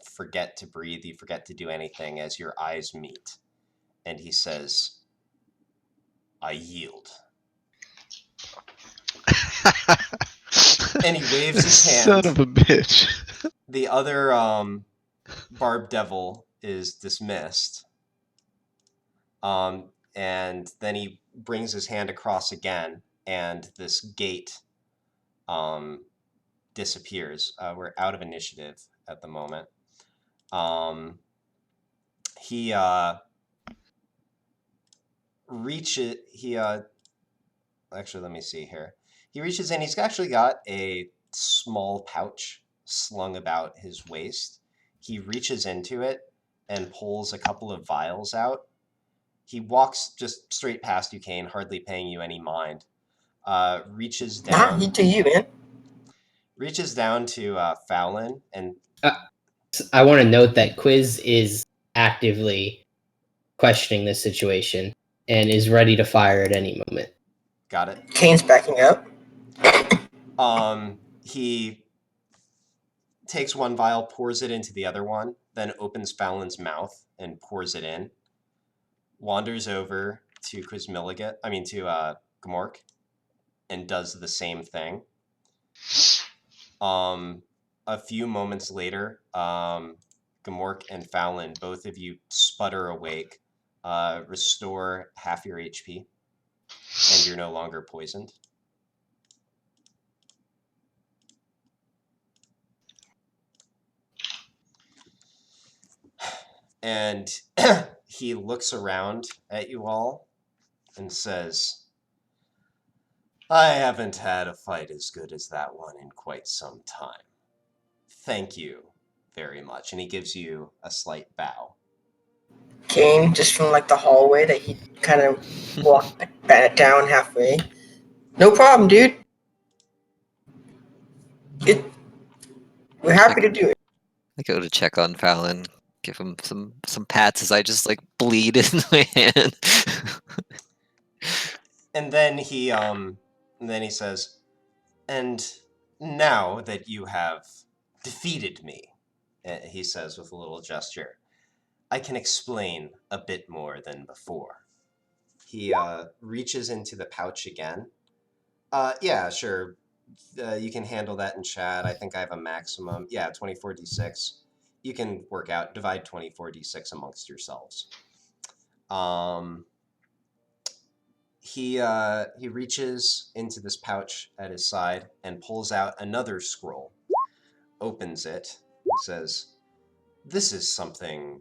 forget to breathe, you forget to do anything as your eyes meet. And he says, "I yield." And he waves his hand. Son of a bitch. The other Barb Devil is dismissed. And then he brings his hand across again, and this gate disappears. We're out of initiative at the moment. He reaches. Actually, let me see here. He reaches in. He's actually got a small pouch slung about his waist. He reaches into it and pulls a couple of vials out. He walks just straight past you, Kane, hardly paying you any mind. Reaches down. Nah, to you, man. Reaches down to Fowlin and. I want to note that Quiz is actively questioning this situation. and is ready to fire at any moment. Got it. Kane's backing up. He takes one vial, pours it into the other one, then opens Fallon's mouth and pours it in. Wanders over to Gamork, and does the same thing. A few moments later, Gamork and Fallon, both of you sputter awake, restore half your HP, and you're no longer poisoned. And he looks around at you all and says, I haven't had a fight as good as that one in quite some time. Thank you very much. And he gives you a slight bow. Kane, just from like the hallway that he kind of walked back down halfway. No problem, dude. We're happy to do it. I go to check on Fallon, give him some pats as I just like bleed in my hand. And then he says, and now that you have defeated me, he says with a little gesture, I can explain a bit more than before. He reaches into the pouch again. Yeah, sure. You can handle that in chat. I think I have a maximum. Yeah, 24d6. You can work out, divide 24d6 amongst yourselves. He reaches into this pouch at his side and pulls out another scroll, opens it, and says, this is something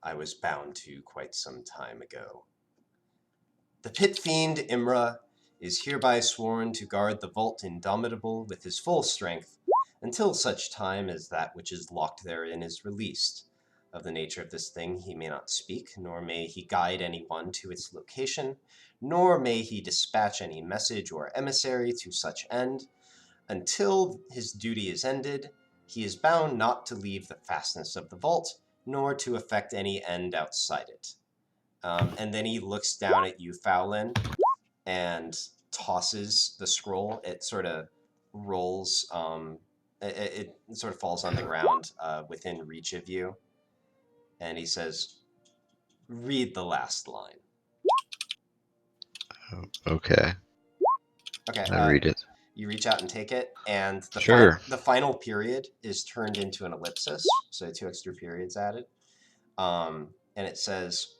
I was bound to quite some time ago. The pit fiend Imra is hereby sworn to guard the vault indomitable with his full strength until such time as that which is locked therein is released. Of the nature of this thing he may not speak, nor may he guide anyone to its location, nor may he dispatch any message or emissary to such end. Until his duty is ended, he is bound not to leave the fastness of the vault, nor to effect any end outside it. And then he looks down at you, Fallon, and tosses the scroll. It sort of rolls, it sort of falls on the ground within reach of you. And he says, read the last line. Okay. Okay. I read it. You reach out and take it, and the final period is turned into an ellipsis, so 2 extra periods added. And it says,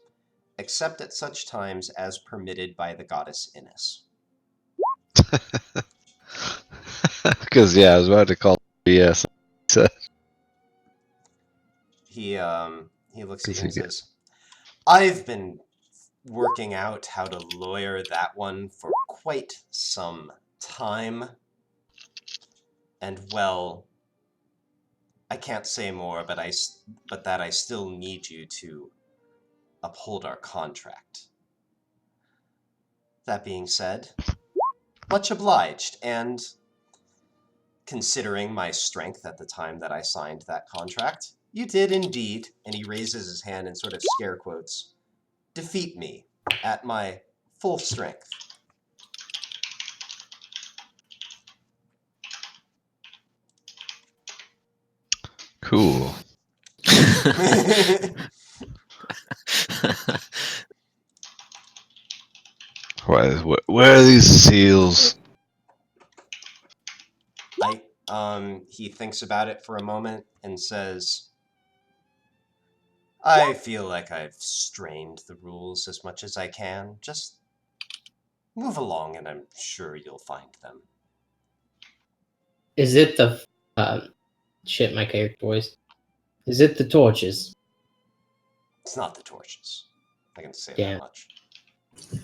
except at such times as permitted by the goddess Innis. Because, yeah, I was about to call BS. He looks at you and says, I've been working out how to lawyer that one for quite some time. And, well, I can't say more, but that I still need you to uphold our contract. That being said, much obliged, and considering my strength at the time that I signed that contract, you did indeed, and he raises his hand and sort of scare quotes, defeat me at my full strength. Cool. Where are these seals? He thinks about it for a moment and says, I feel like I've strained the rules as much as I can. Just move along and I'm sure you'll find them. Is it the shit? My character voice. Is it the torches? It's not the torches. I can say Yeah. that much.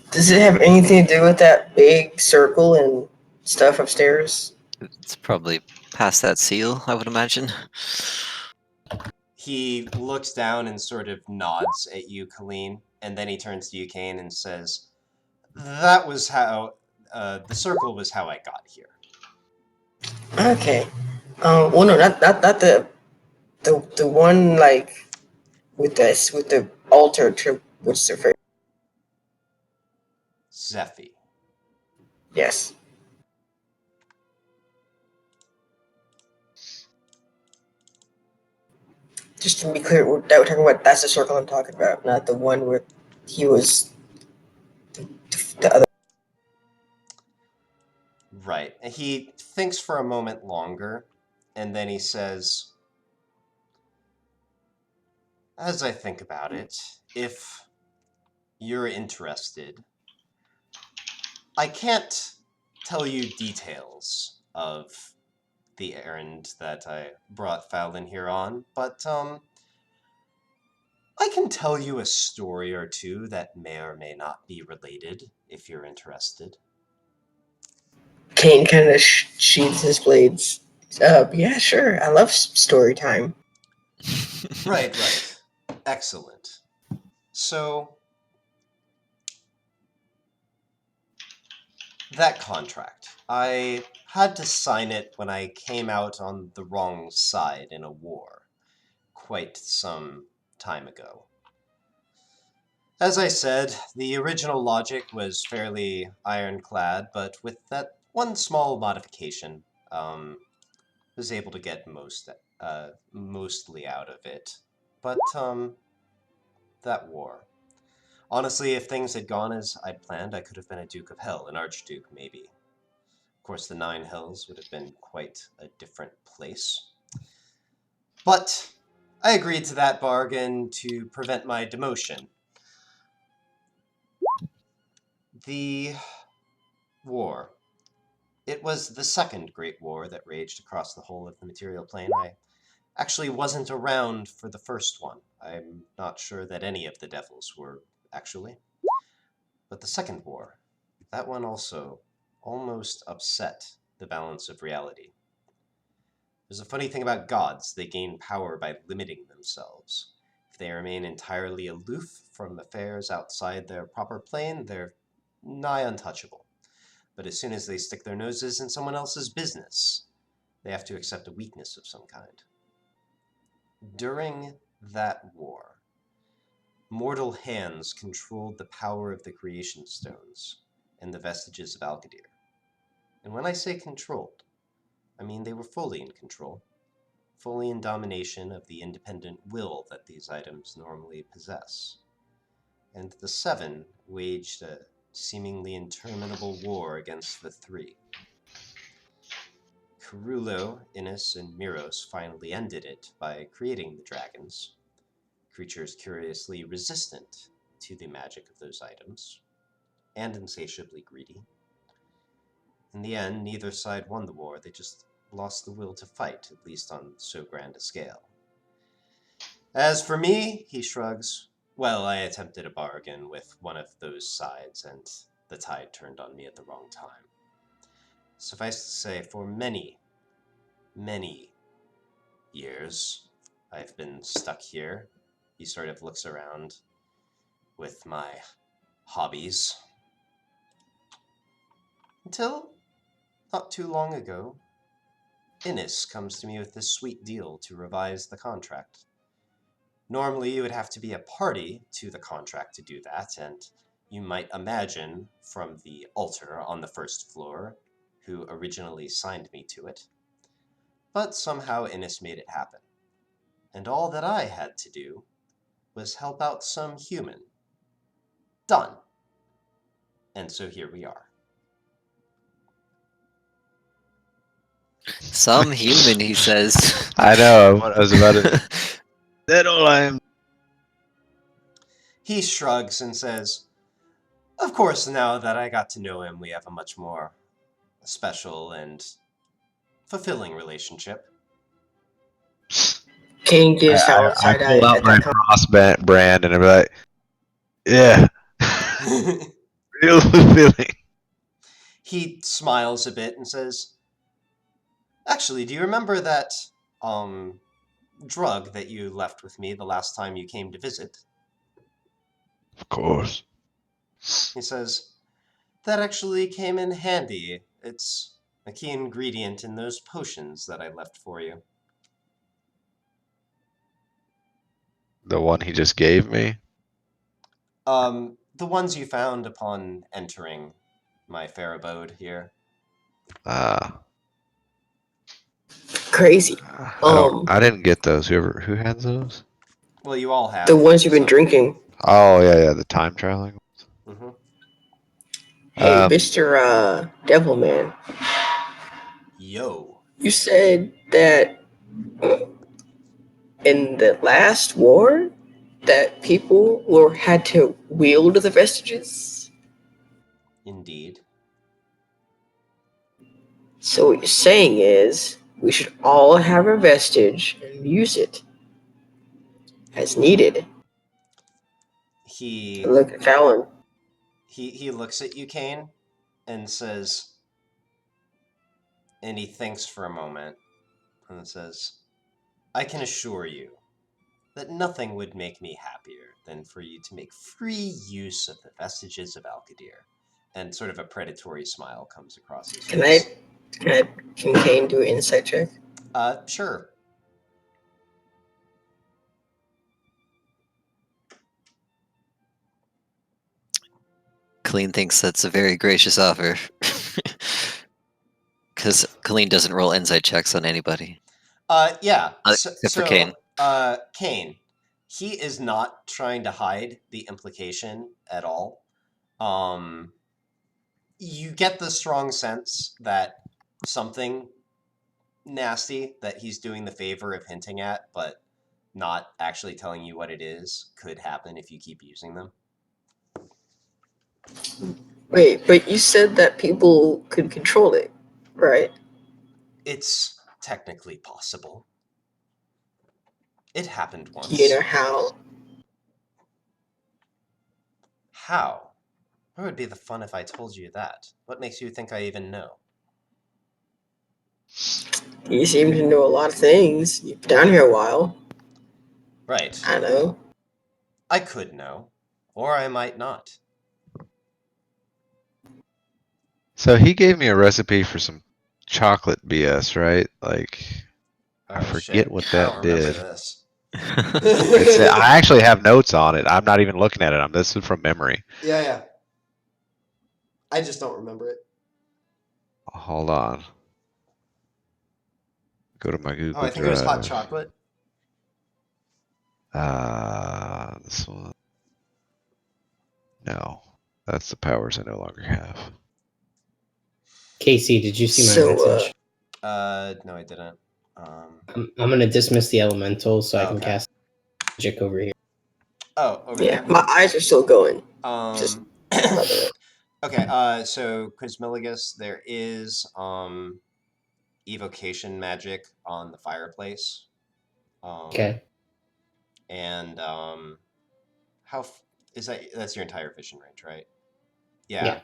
Does it have anything to do with that big circle and stuff upstairs? It's probably past that seal, I would imagine. He looks down and sort of nods at you, Colleen, and then he turns to you, Kane, and says, that was how, the circle was how I got here. Okay. Well, no, not the one like with the altar to what's the first. Zephy. Yes. Just to be clear, we're talking about that's the circle I'm talking about, not the one where he was the other. Right. And he thinks for a moment longer, and then he says, as I think about it, if you're interested, I can't tell you details of the errand that I brought Fallon here on, but I can tell you a story or two that may or may not be related, if you're interested. Kane kind of sheathes his blades. Yeah, sure. I love story time. Right. Excellent. So, that contract. I had to sign it when I came out on the wrong side in a war, quite some time ago. As I said, the original logic was fairly ironclad, but with that one small modification, was able to get mostly out of it. But that war. Honestly, if things had gone as I'd planned, I could have been a Duke of Hell, an Archduke maybe. Of course, the Nine Hells would have been quite a different place. But I agreed to that bargain to prevent my demotion. The war. It was the second great war that raged across the whole of the material plane. I actually wasn't around for the first one. I'm not sure that any of the devils were, actually. But the second war, that one also almost upset the balance of reality. There's a funny thing about gods. They gain power by limiting themselves. If they remain entirely aloof from affairs outside their proper plane, they're nigh untouchable. But as soon as they stick their noses in someone else's business, they have to accept a weakness of some kind. During that war, mortal hands controlled the power of the creation stones and the vestiges of Algadir. And when I say controlled, I mean they were fully in control, fully in domination of the independent will that these items normally possess. And the Seven waged a seemingly interminable war against the Three. Carulo, Innis, and Miros finally ended it by creating the dragons, creatures curiously resistant to the magic of those items, and insatiably greedy. In the end, neither side won the war, they just lost the will to fight, at least on so grand a scale. As for me, he shrugs, well, I attempted a bargain with one of those sides, and the tide turned on me at the wrong time. Suffice to say, for many, many years, I've been stuck here. He sort of looks around with my hobbies. Until not too long ago, Innis comes to me with this sweet deal to revise the contract. Normally, you would have to be a party to the contract to do that, and you might imagine from the altar on the first floor who originally signed me to it. But somehow Innis made it happen. And all that I had to do was help out some human. Done. And so here we are. Some human, he says. I know. I was about to. That all I am. He shrugs and says, of course, now that I got to know him, we have a much more special and fulfilling relationship. Kane gives Fallon I side eye pull out at my that time. Frost brand and I'm like, yeah, real fulfilling. He smiles a bit and says, actually, do you remember that drug that you left with me the last time you came to visit? Of course. He says, that actually came in handy. It's a key ingredient in those potions that I left for you. The one he just gave me? The ones you found upon entering my fair abode here. Crazy. I didn't get those. Who had those? Well, you all have. The ones you've been some. drinking. Oh yeah, the time traveling. Mm-hmm. Hey, Mr. Devilman. Yo. You said that in the last war that people had to wield the vestiges. Indeed. So what you're saying is we should all have a vestige and use it as needed. He Look at Fallon. he looks at you, Kane, and says, and he thinks for a moment, and says, I can assure you that nothing would make me happier than for you to make free use of the vestiges of Alkadir. And sort of a predatory smile comes across his face. Can Kane do an insight check? Sure. Colleen thinks that's a very gracious offer. Because Colleen doesn't roll insight checks on anybody. Yeah. Except for Kane. Kane, he is not trying to hide the implication at all. You get the strong sense that something nasty that he's doing the favor of hinting at, but not actually telling you what it is, could happen if you keep using them. Wait, but you said that people could control it, right? It's technically possible. It happened once. You know how? How? Where would be the fun if I told you that? What makes you think I even know? You seem to know a lot of things. You've been down here a while. Right. I know. I could know, or I might not. So he gave me a recipe for some chocolate BS, right? Like, I forget what I don't that remember did. this. I actually have notes on it. I'm not even looking at it. This is from memory. Yeah. I just don't remember it. Hold on. Go to my Google I think Drive. it was hot chocolate. This one. No, that's the powers I no longer have. Casey, did you see my message? No, I didn't. I'm going to dismiss the elemental so I can Okay. cast magic over here. Oh, over Yeah, here. my eyes are still going. Just okay. So Quizmiligus, there is evocation magic on the fireplace. Okay. And is that? That's your entire vision range, right? Yeah.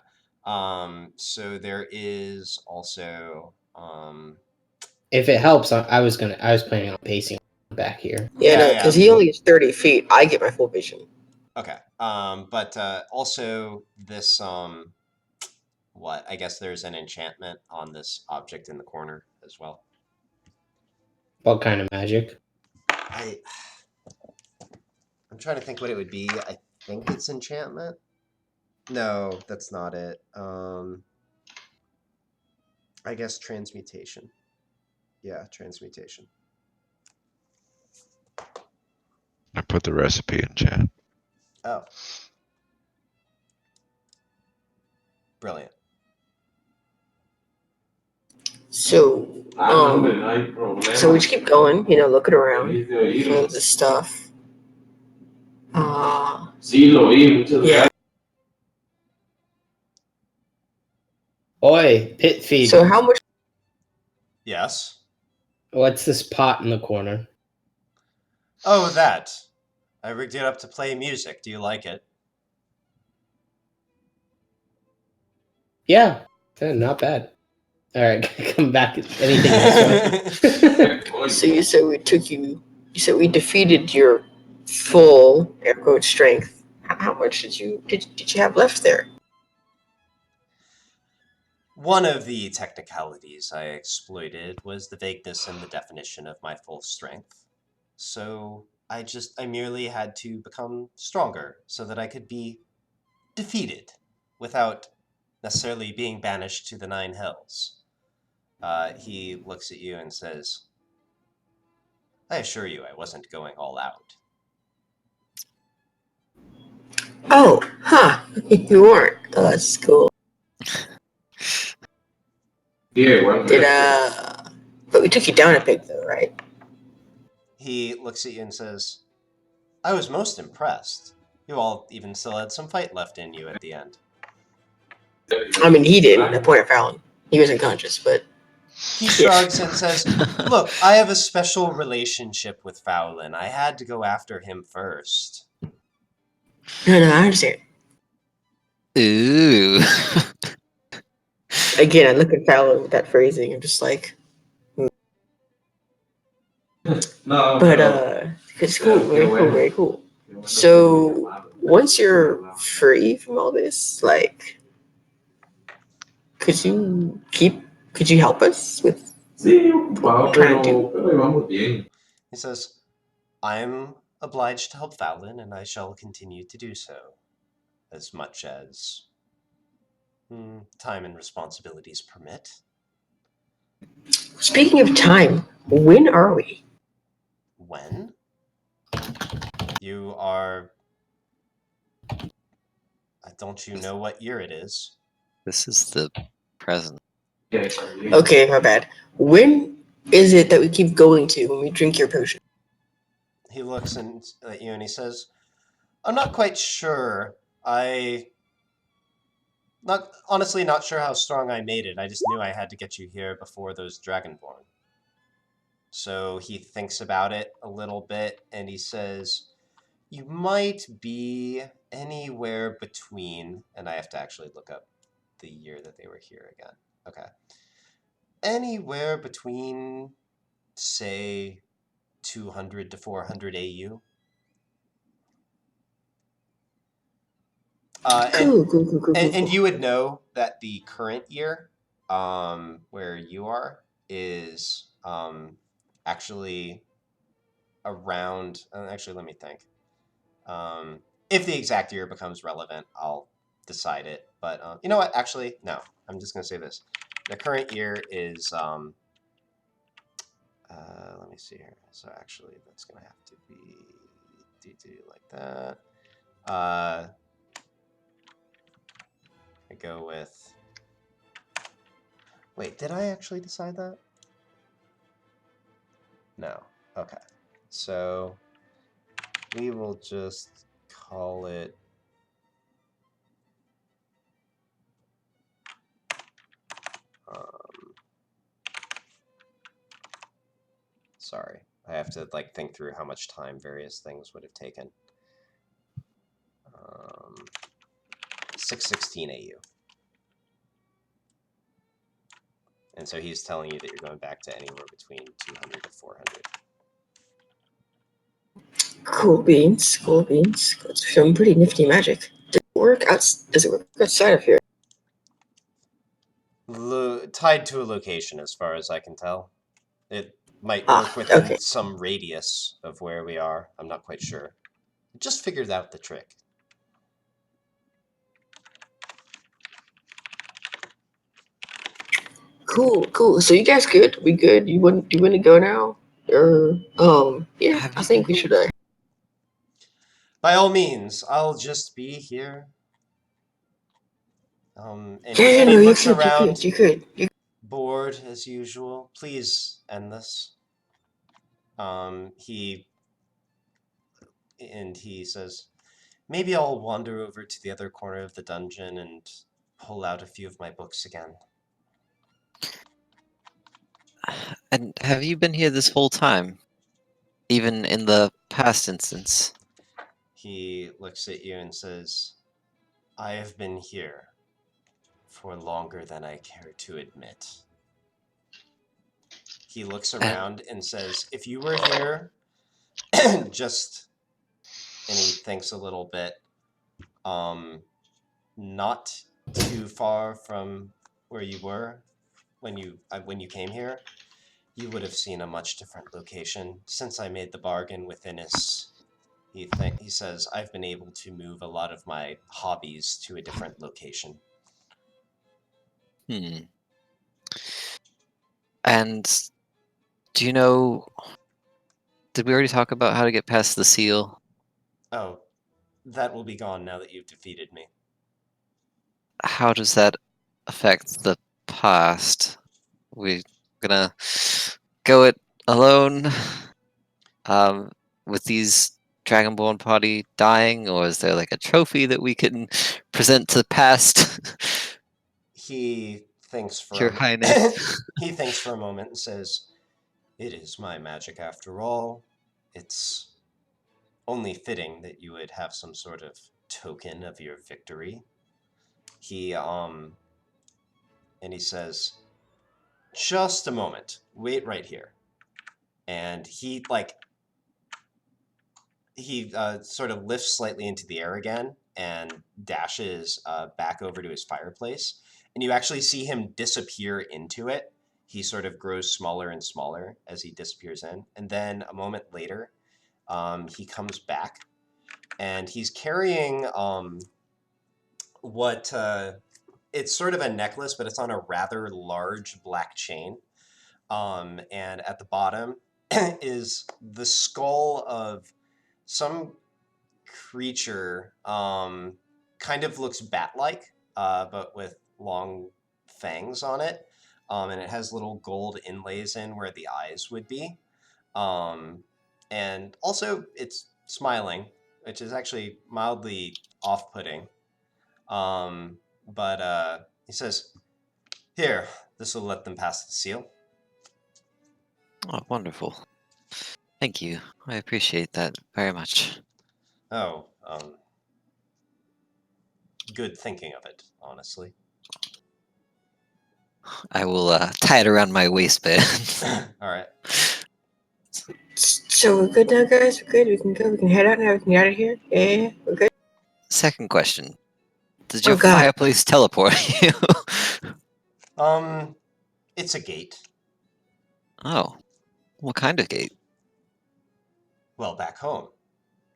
So there is also If it helps, I was planning on pacing back here. Yeah, no, because he only is 30 feet. I get my full vision. Okay. But also this what? I guess there's an enchantment on this object in the corner as well. What kind of magic? I'm trying to think what it would be. I think it's enchantment. No, that's not it. I guess transmutation. Yeah, transmutation. I put the recipe in chat. Oh. Brilliant. So, so we just keep going, looking around for the stuff. Yeah. Oi, pit feed. So how much? Yes. What's this pot in the corner? Oh, that. I rigged it up to play music. Do you like it? Yeah, not bad. All right, come back. Anything else? So you said you said we defeated your full air quote strength. How much did you have left there? One of the technicalities I exploited was the vagueness in the definition of my full strength. So I merely had to become stronger so that I could be defeated without necessarily being banished to the Nine Hells. He looks at you and says, I assure you I wasn't going all out. Oh, huh. You weren't. Oh, that's cool. But we took you down a peg, though, right? He looks at you and says, I was most impressed. You all even still had some fight left in you at the end. I mean, he didn't. At point of Fallon. He was unconscious, but... He shrugs and says, look, I have a special relationship with Fowlin. I had to go after him first. No, I understand. Ooh. Again, I look at Fallon with that phrasing. I'm just like... But, it's cool. Very cool, very cool. So, once you're free from all this, like... Could you help us with what we're trying to do? He says, I'm obliged to help Fowlin, and I shall continue to do so, as much as time and responsibilities permit. Speaking of time, when are we? When? You are... Don't you know what year it is? This is the present. Okay, my bad. When is it that we keep going to when we drink your potion? He looks at you and he says, I'm not quite sure. Honestly not sure how strong I made it. I just knew I had to get you here before those Dragonborn. So he thinks about it a little bit and he says, you might be anywhere between, and I have to actually look up the year that they were here again. Okay. Anywhere between, say, 200 to 400 AU. Cool. And you would know that the current year, where you are, is actually around. Actually, let me think. If the exact year becomes relevant, I'll decide it. But you know what? Actually, no. I'm just gonna say this. The current year is. Let me see here. So actually, that's gonna have to be like that. I go with. Wait, did I actually decide that? No. Okay. So we will just call it. Sorry, I have to like think through how much time various things would have taken. 616 AU. And so he's telling you that you're going back to anywhere between 200 to 400. Cool beans. That's some pretty nifty magic. Does it work outside of here? Tied to a location, as far as I can tell. It might work within some radius of where we are. I'm not quite sure. I just figured out the trick. Cool. So you guys good? We good? You want to go now? Or yeah, I think we should. By all means, I'll just be here. And Yeah, he no, looks around. You could. Bored as usual. Please end this. He says, maybe I'll wander over to the other corner of the dungeon and pull out a few of my books again. And have you been here this whole time? Even in the past instance? He looks at you and says, I have been here for longer than I care to admit. He looks around and says, if you were here, and he thinks a little bit, not too far from where you were when you came here, you would have seen a much different location. Since I made the bargain with Innis, He says, I've been able to move a lot of my hobbies to a different location. Hmm. And do you know? Did we already talk about how to get past the seal? Oh, that will be gone now that you've defeated me. How does that affect the past? We gonna go it alone? Um, with these Dragonborn party dying, or is there like a trophy that we can present to the past? He thinks for Your Highness. he thinks for a moment and says, "It is my magic after all. It's only fitting that you would have some sort of token of your victory." He and he says, "Just a moment. Wait right here." And he sort of lifts slightly into the air again and dashes back over to his fireplace. And you actually see him disappear into it. He sort of grows smaller and smaller as he disappears in. And then a moment later, he comes back and he's carrying what it's sort of a necklace, but it's on a rather large black chain. And at the bottom is the skull of some creature, kind of looks bat-like, but with long fangs on it. And it has little gold inlays in where the eyes would be. And also it's smiling, which is actually mildly off-putting. But he says, "Here, this will let them pass the seal." Oh, wonderful. Thank you. I appreciate that very much. Oh, good thinking of it, honestly. I will tie it around my waistband. All right. So we're good now, guys. We're good. We can go. We can head out now. We can get out of here. Yeah, we're good. Second question. Did Oh, your God. fireplace teleport you? It's a gate. Oh, what kind of gate? Well, back home.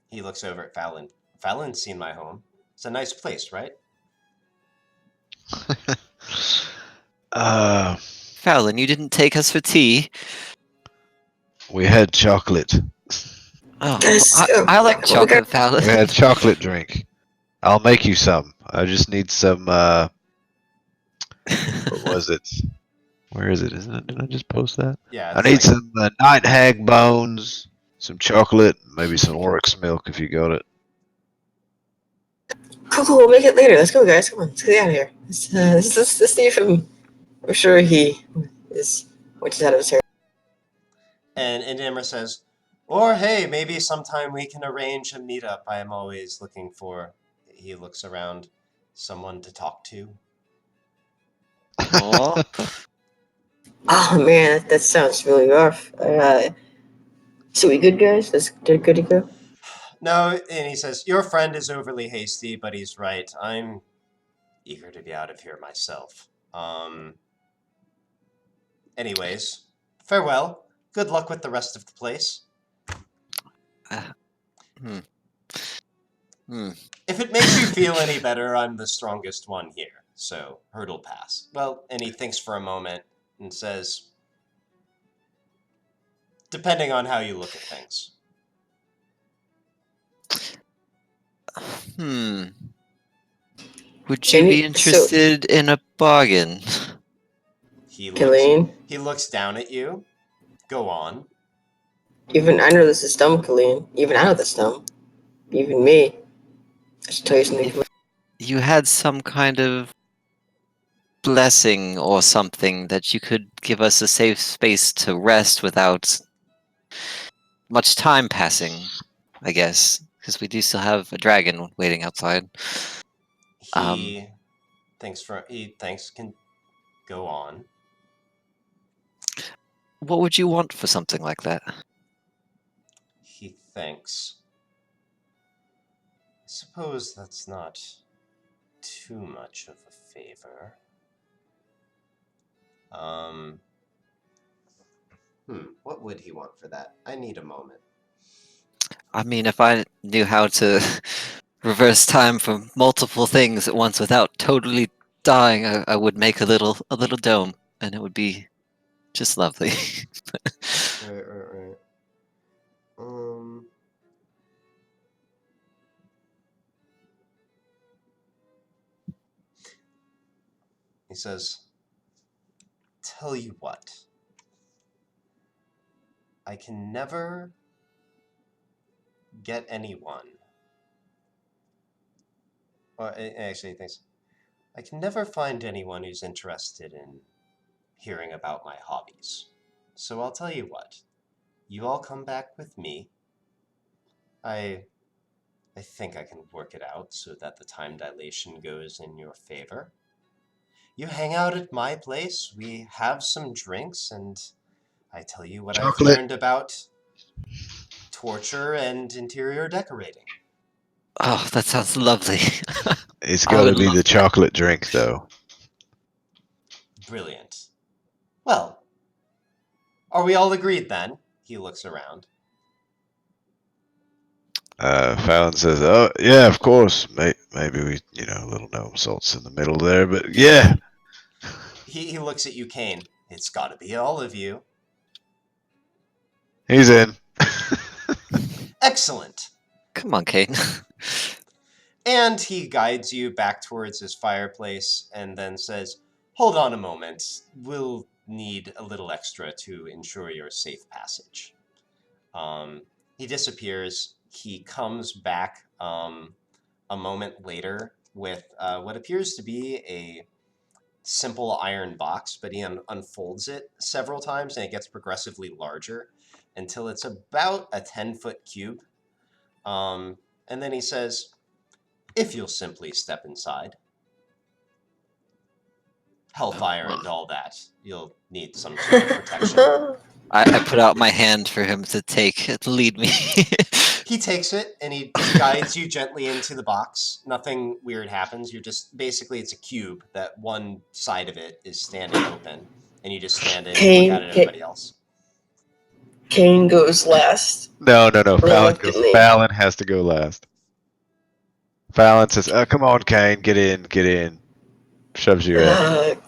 He looks over at Fallon. Fallon's seen my home. It's a nice place, right? Fallon, you didn't take us for tea. We had chocolate. Oh, Guys, I like well, we got- chocolate, Fallon. We had chocolate drink. I'll make you some. I just need some. What was it? Where is it? Isn't it? Did I just post that? Yeah, I it's need like some night hag bones, some chocolate, maybe some oryx milk if you got it. Cool. We'll make it later. Let's go, guys. Come on. Let's get out of here. Let's see if I'm sure he is which is out of his hair. and Imra says, "Or hey, maybe sometime we can arrange a meetup. I am always looking for." He looks around, someone to talk to. Aw. Oh man, that sounds really rough. So we good, guys? They're good to go. No, and he says, "Your friend is overly hasty, but he's right. I'm eager to be out of here myself. Anyways, farewell. Good luck with the rest of the place. Hmm. Hmm. If it makes you feel any better, I'm the strongest one here, so hurdle pass." Well, and he thinks for a moment and says, "Depending on how you look at things." Hmm. Would you be So, interested in a bargain? He looks Colleen, he looks down at you. Go on. even I know this is dumb, Colleen. Even I know this dumb. Even me. I should tell you something. If you had some kind of blessing or something that you could give us a safe space to rest without much time passing, I guess, because we do still have a dragon waiting outside. He thinks can go on. What would you want for something like that? He thinks. I suppose that's not too much of a favor. What would he want for that? I need a moment. I mean, if I knew how to reverse time for multiple things at once without totally dying, I would make a little dome, and it would be just lovely. Right. He says, "Tell you what, I can never get anyone." Or actually, he thinks, "I can never find anyone who's interested in hearing about my hobbies. So I'll tell you what, you all come back with me. I think I can work it out so that the time dilation goes in your favor. You hang out at my place, we have some drinks, and I tell you what I've Chocolate. learned about torture and interior decorating." Oh, that sounds lovely. It's I got to would be love the that. chocolate drink, though. Brilliant. Well, are we all agreed then? He looks around. Fallon says, "Oh yeah, of course. Maybe we, a little gnome salts in the middle there, but yeah." He looks at you, Kane. It's gotta be all of you. He's in. Excellent. Come on, Kate. And he guides you back towards his fireplace and then says, "Hold on a moment. We'll need a little extra to ensure your safe passage." He disappears. He comes back a moment later with what appears to be a simple iron box, but he unfolds it several times and it gets progressively larger until it's about a 10-foot cube. And then he says, "If you'll simply step inside. Hellfire and all that. You'll need some sort of protection." I put out my hand for him to lead me. He takes it and he guides you gently into the box. Nothing weird happens. You're just basically it's a cube that one side of it is standing open, and you just stand in and look at it at everybody else. Kane goes last. No. Reluctantly. Fallon has to go last. Fallon says, "Come on, Kane, get in." Shoves you in,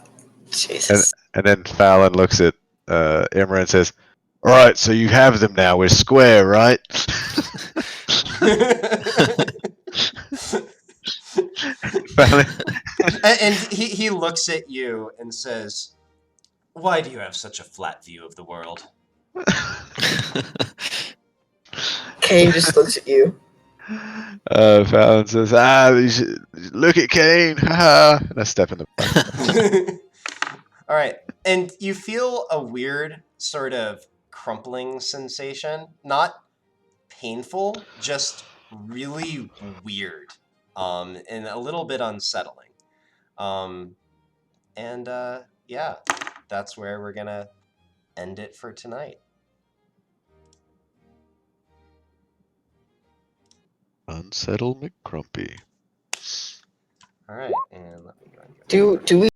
Jesus. and then Fallon looks at Imra and says, "All right, so you have them now. We're square, right?" Fallon, And he looks at you and says, "Why do you have such a flat view of the world?" Kane just looks at you. Fallon says, you should look at Kane, haha. And I step in the back. All right. And you feel a weird sort of crumpling sensation. Not painful, just really weird. And a little bit unsettling. Yeah, that's where we're going to end it for tonight. Unsettle McCrumpy. All right. And let me go and Do we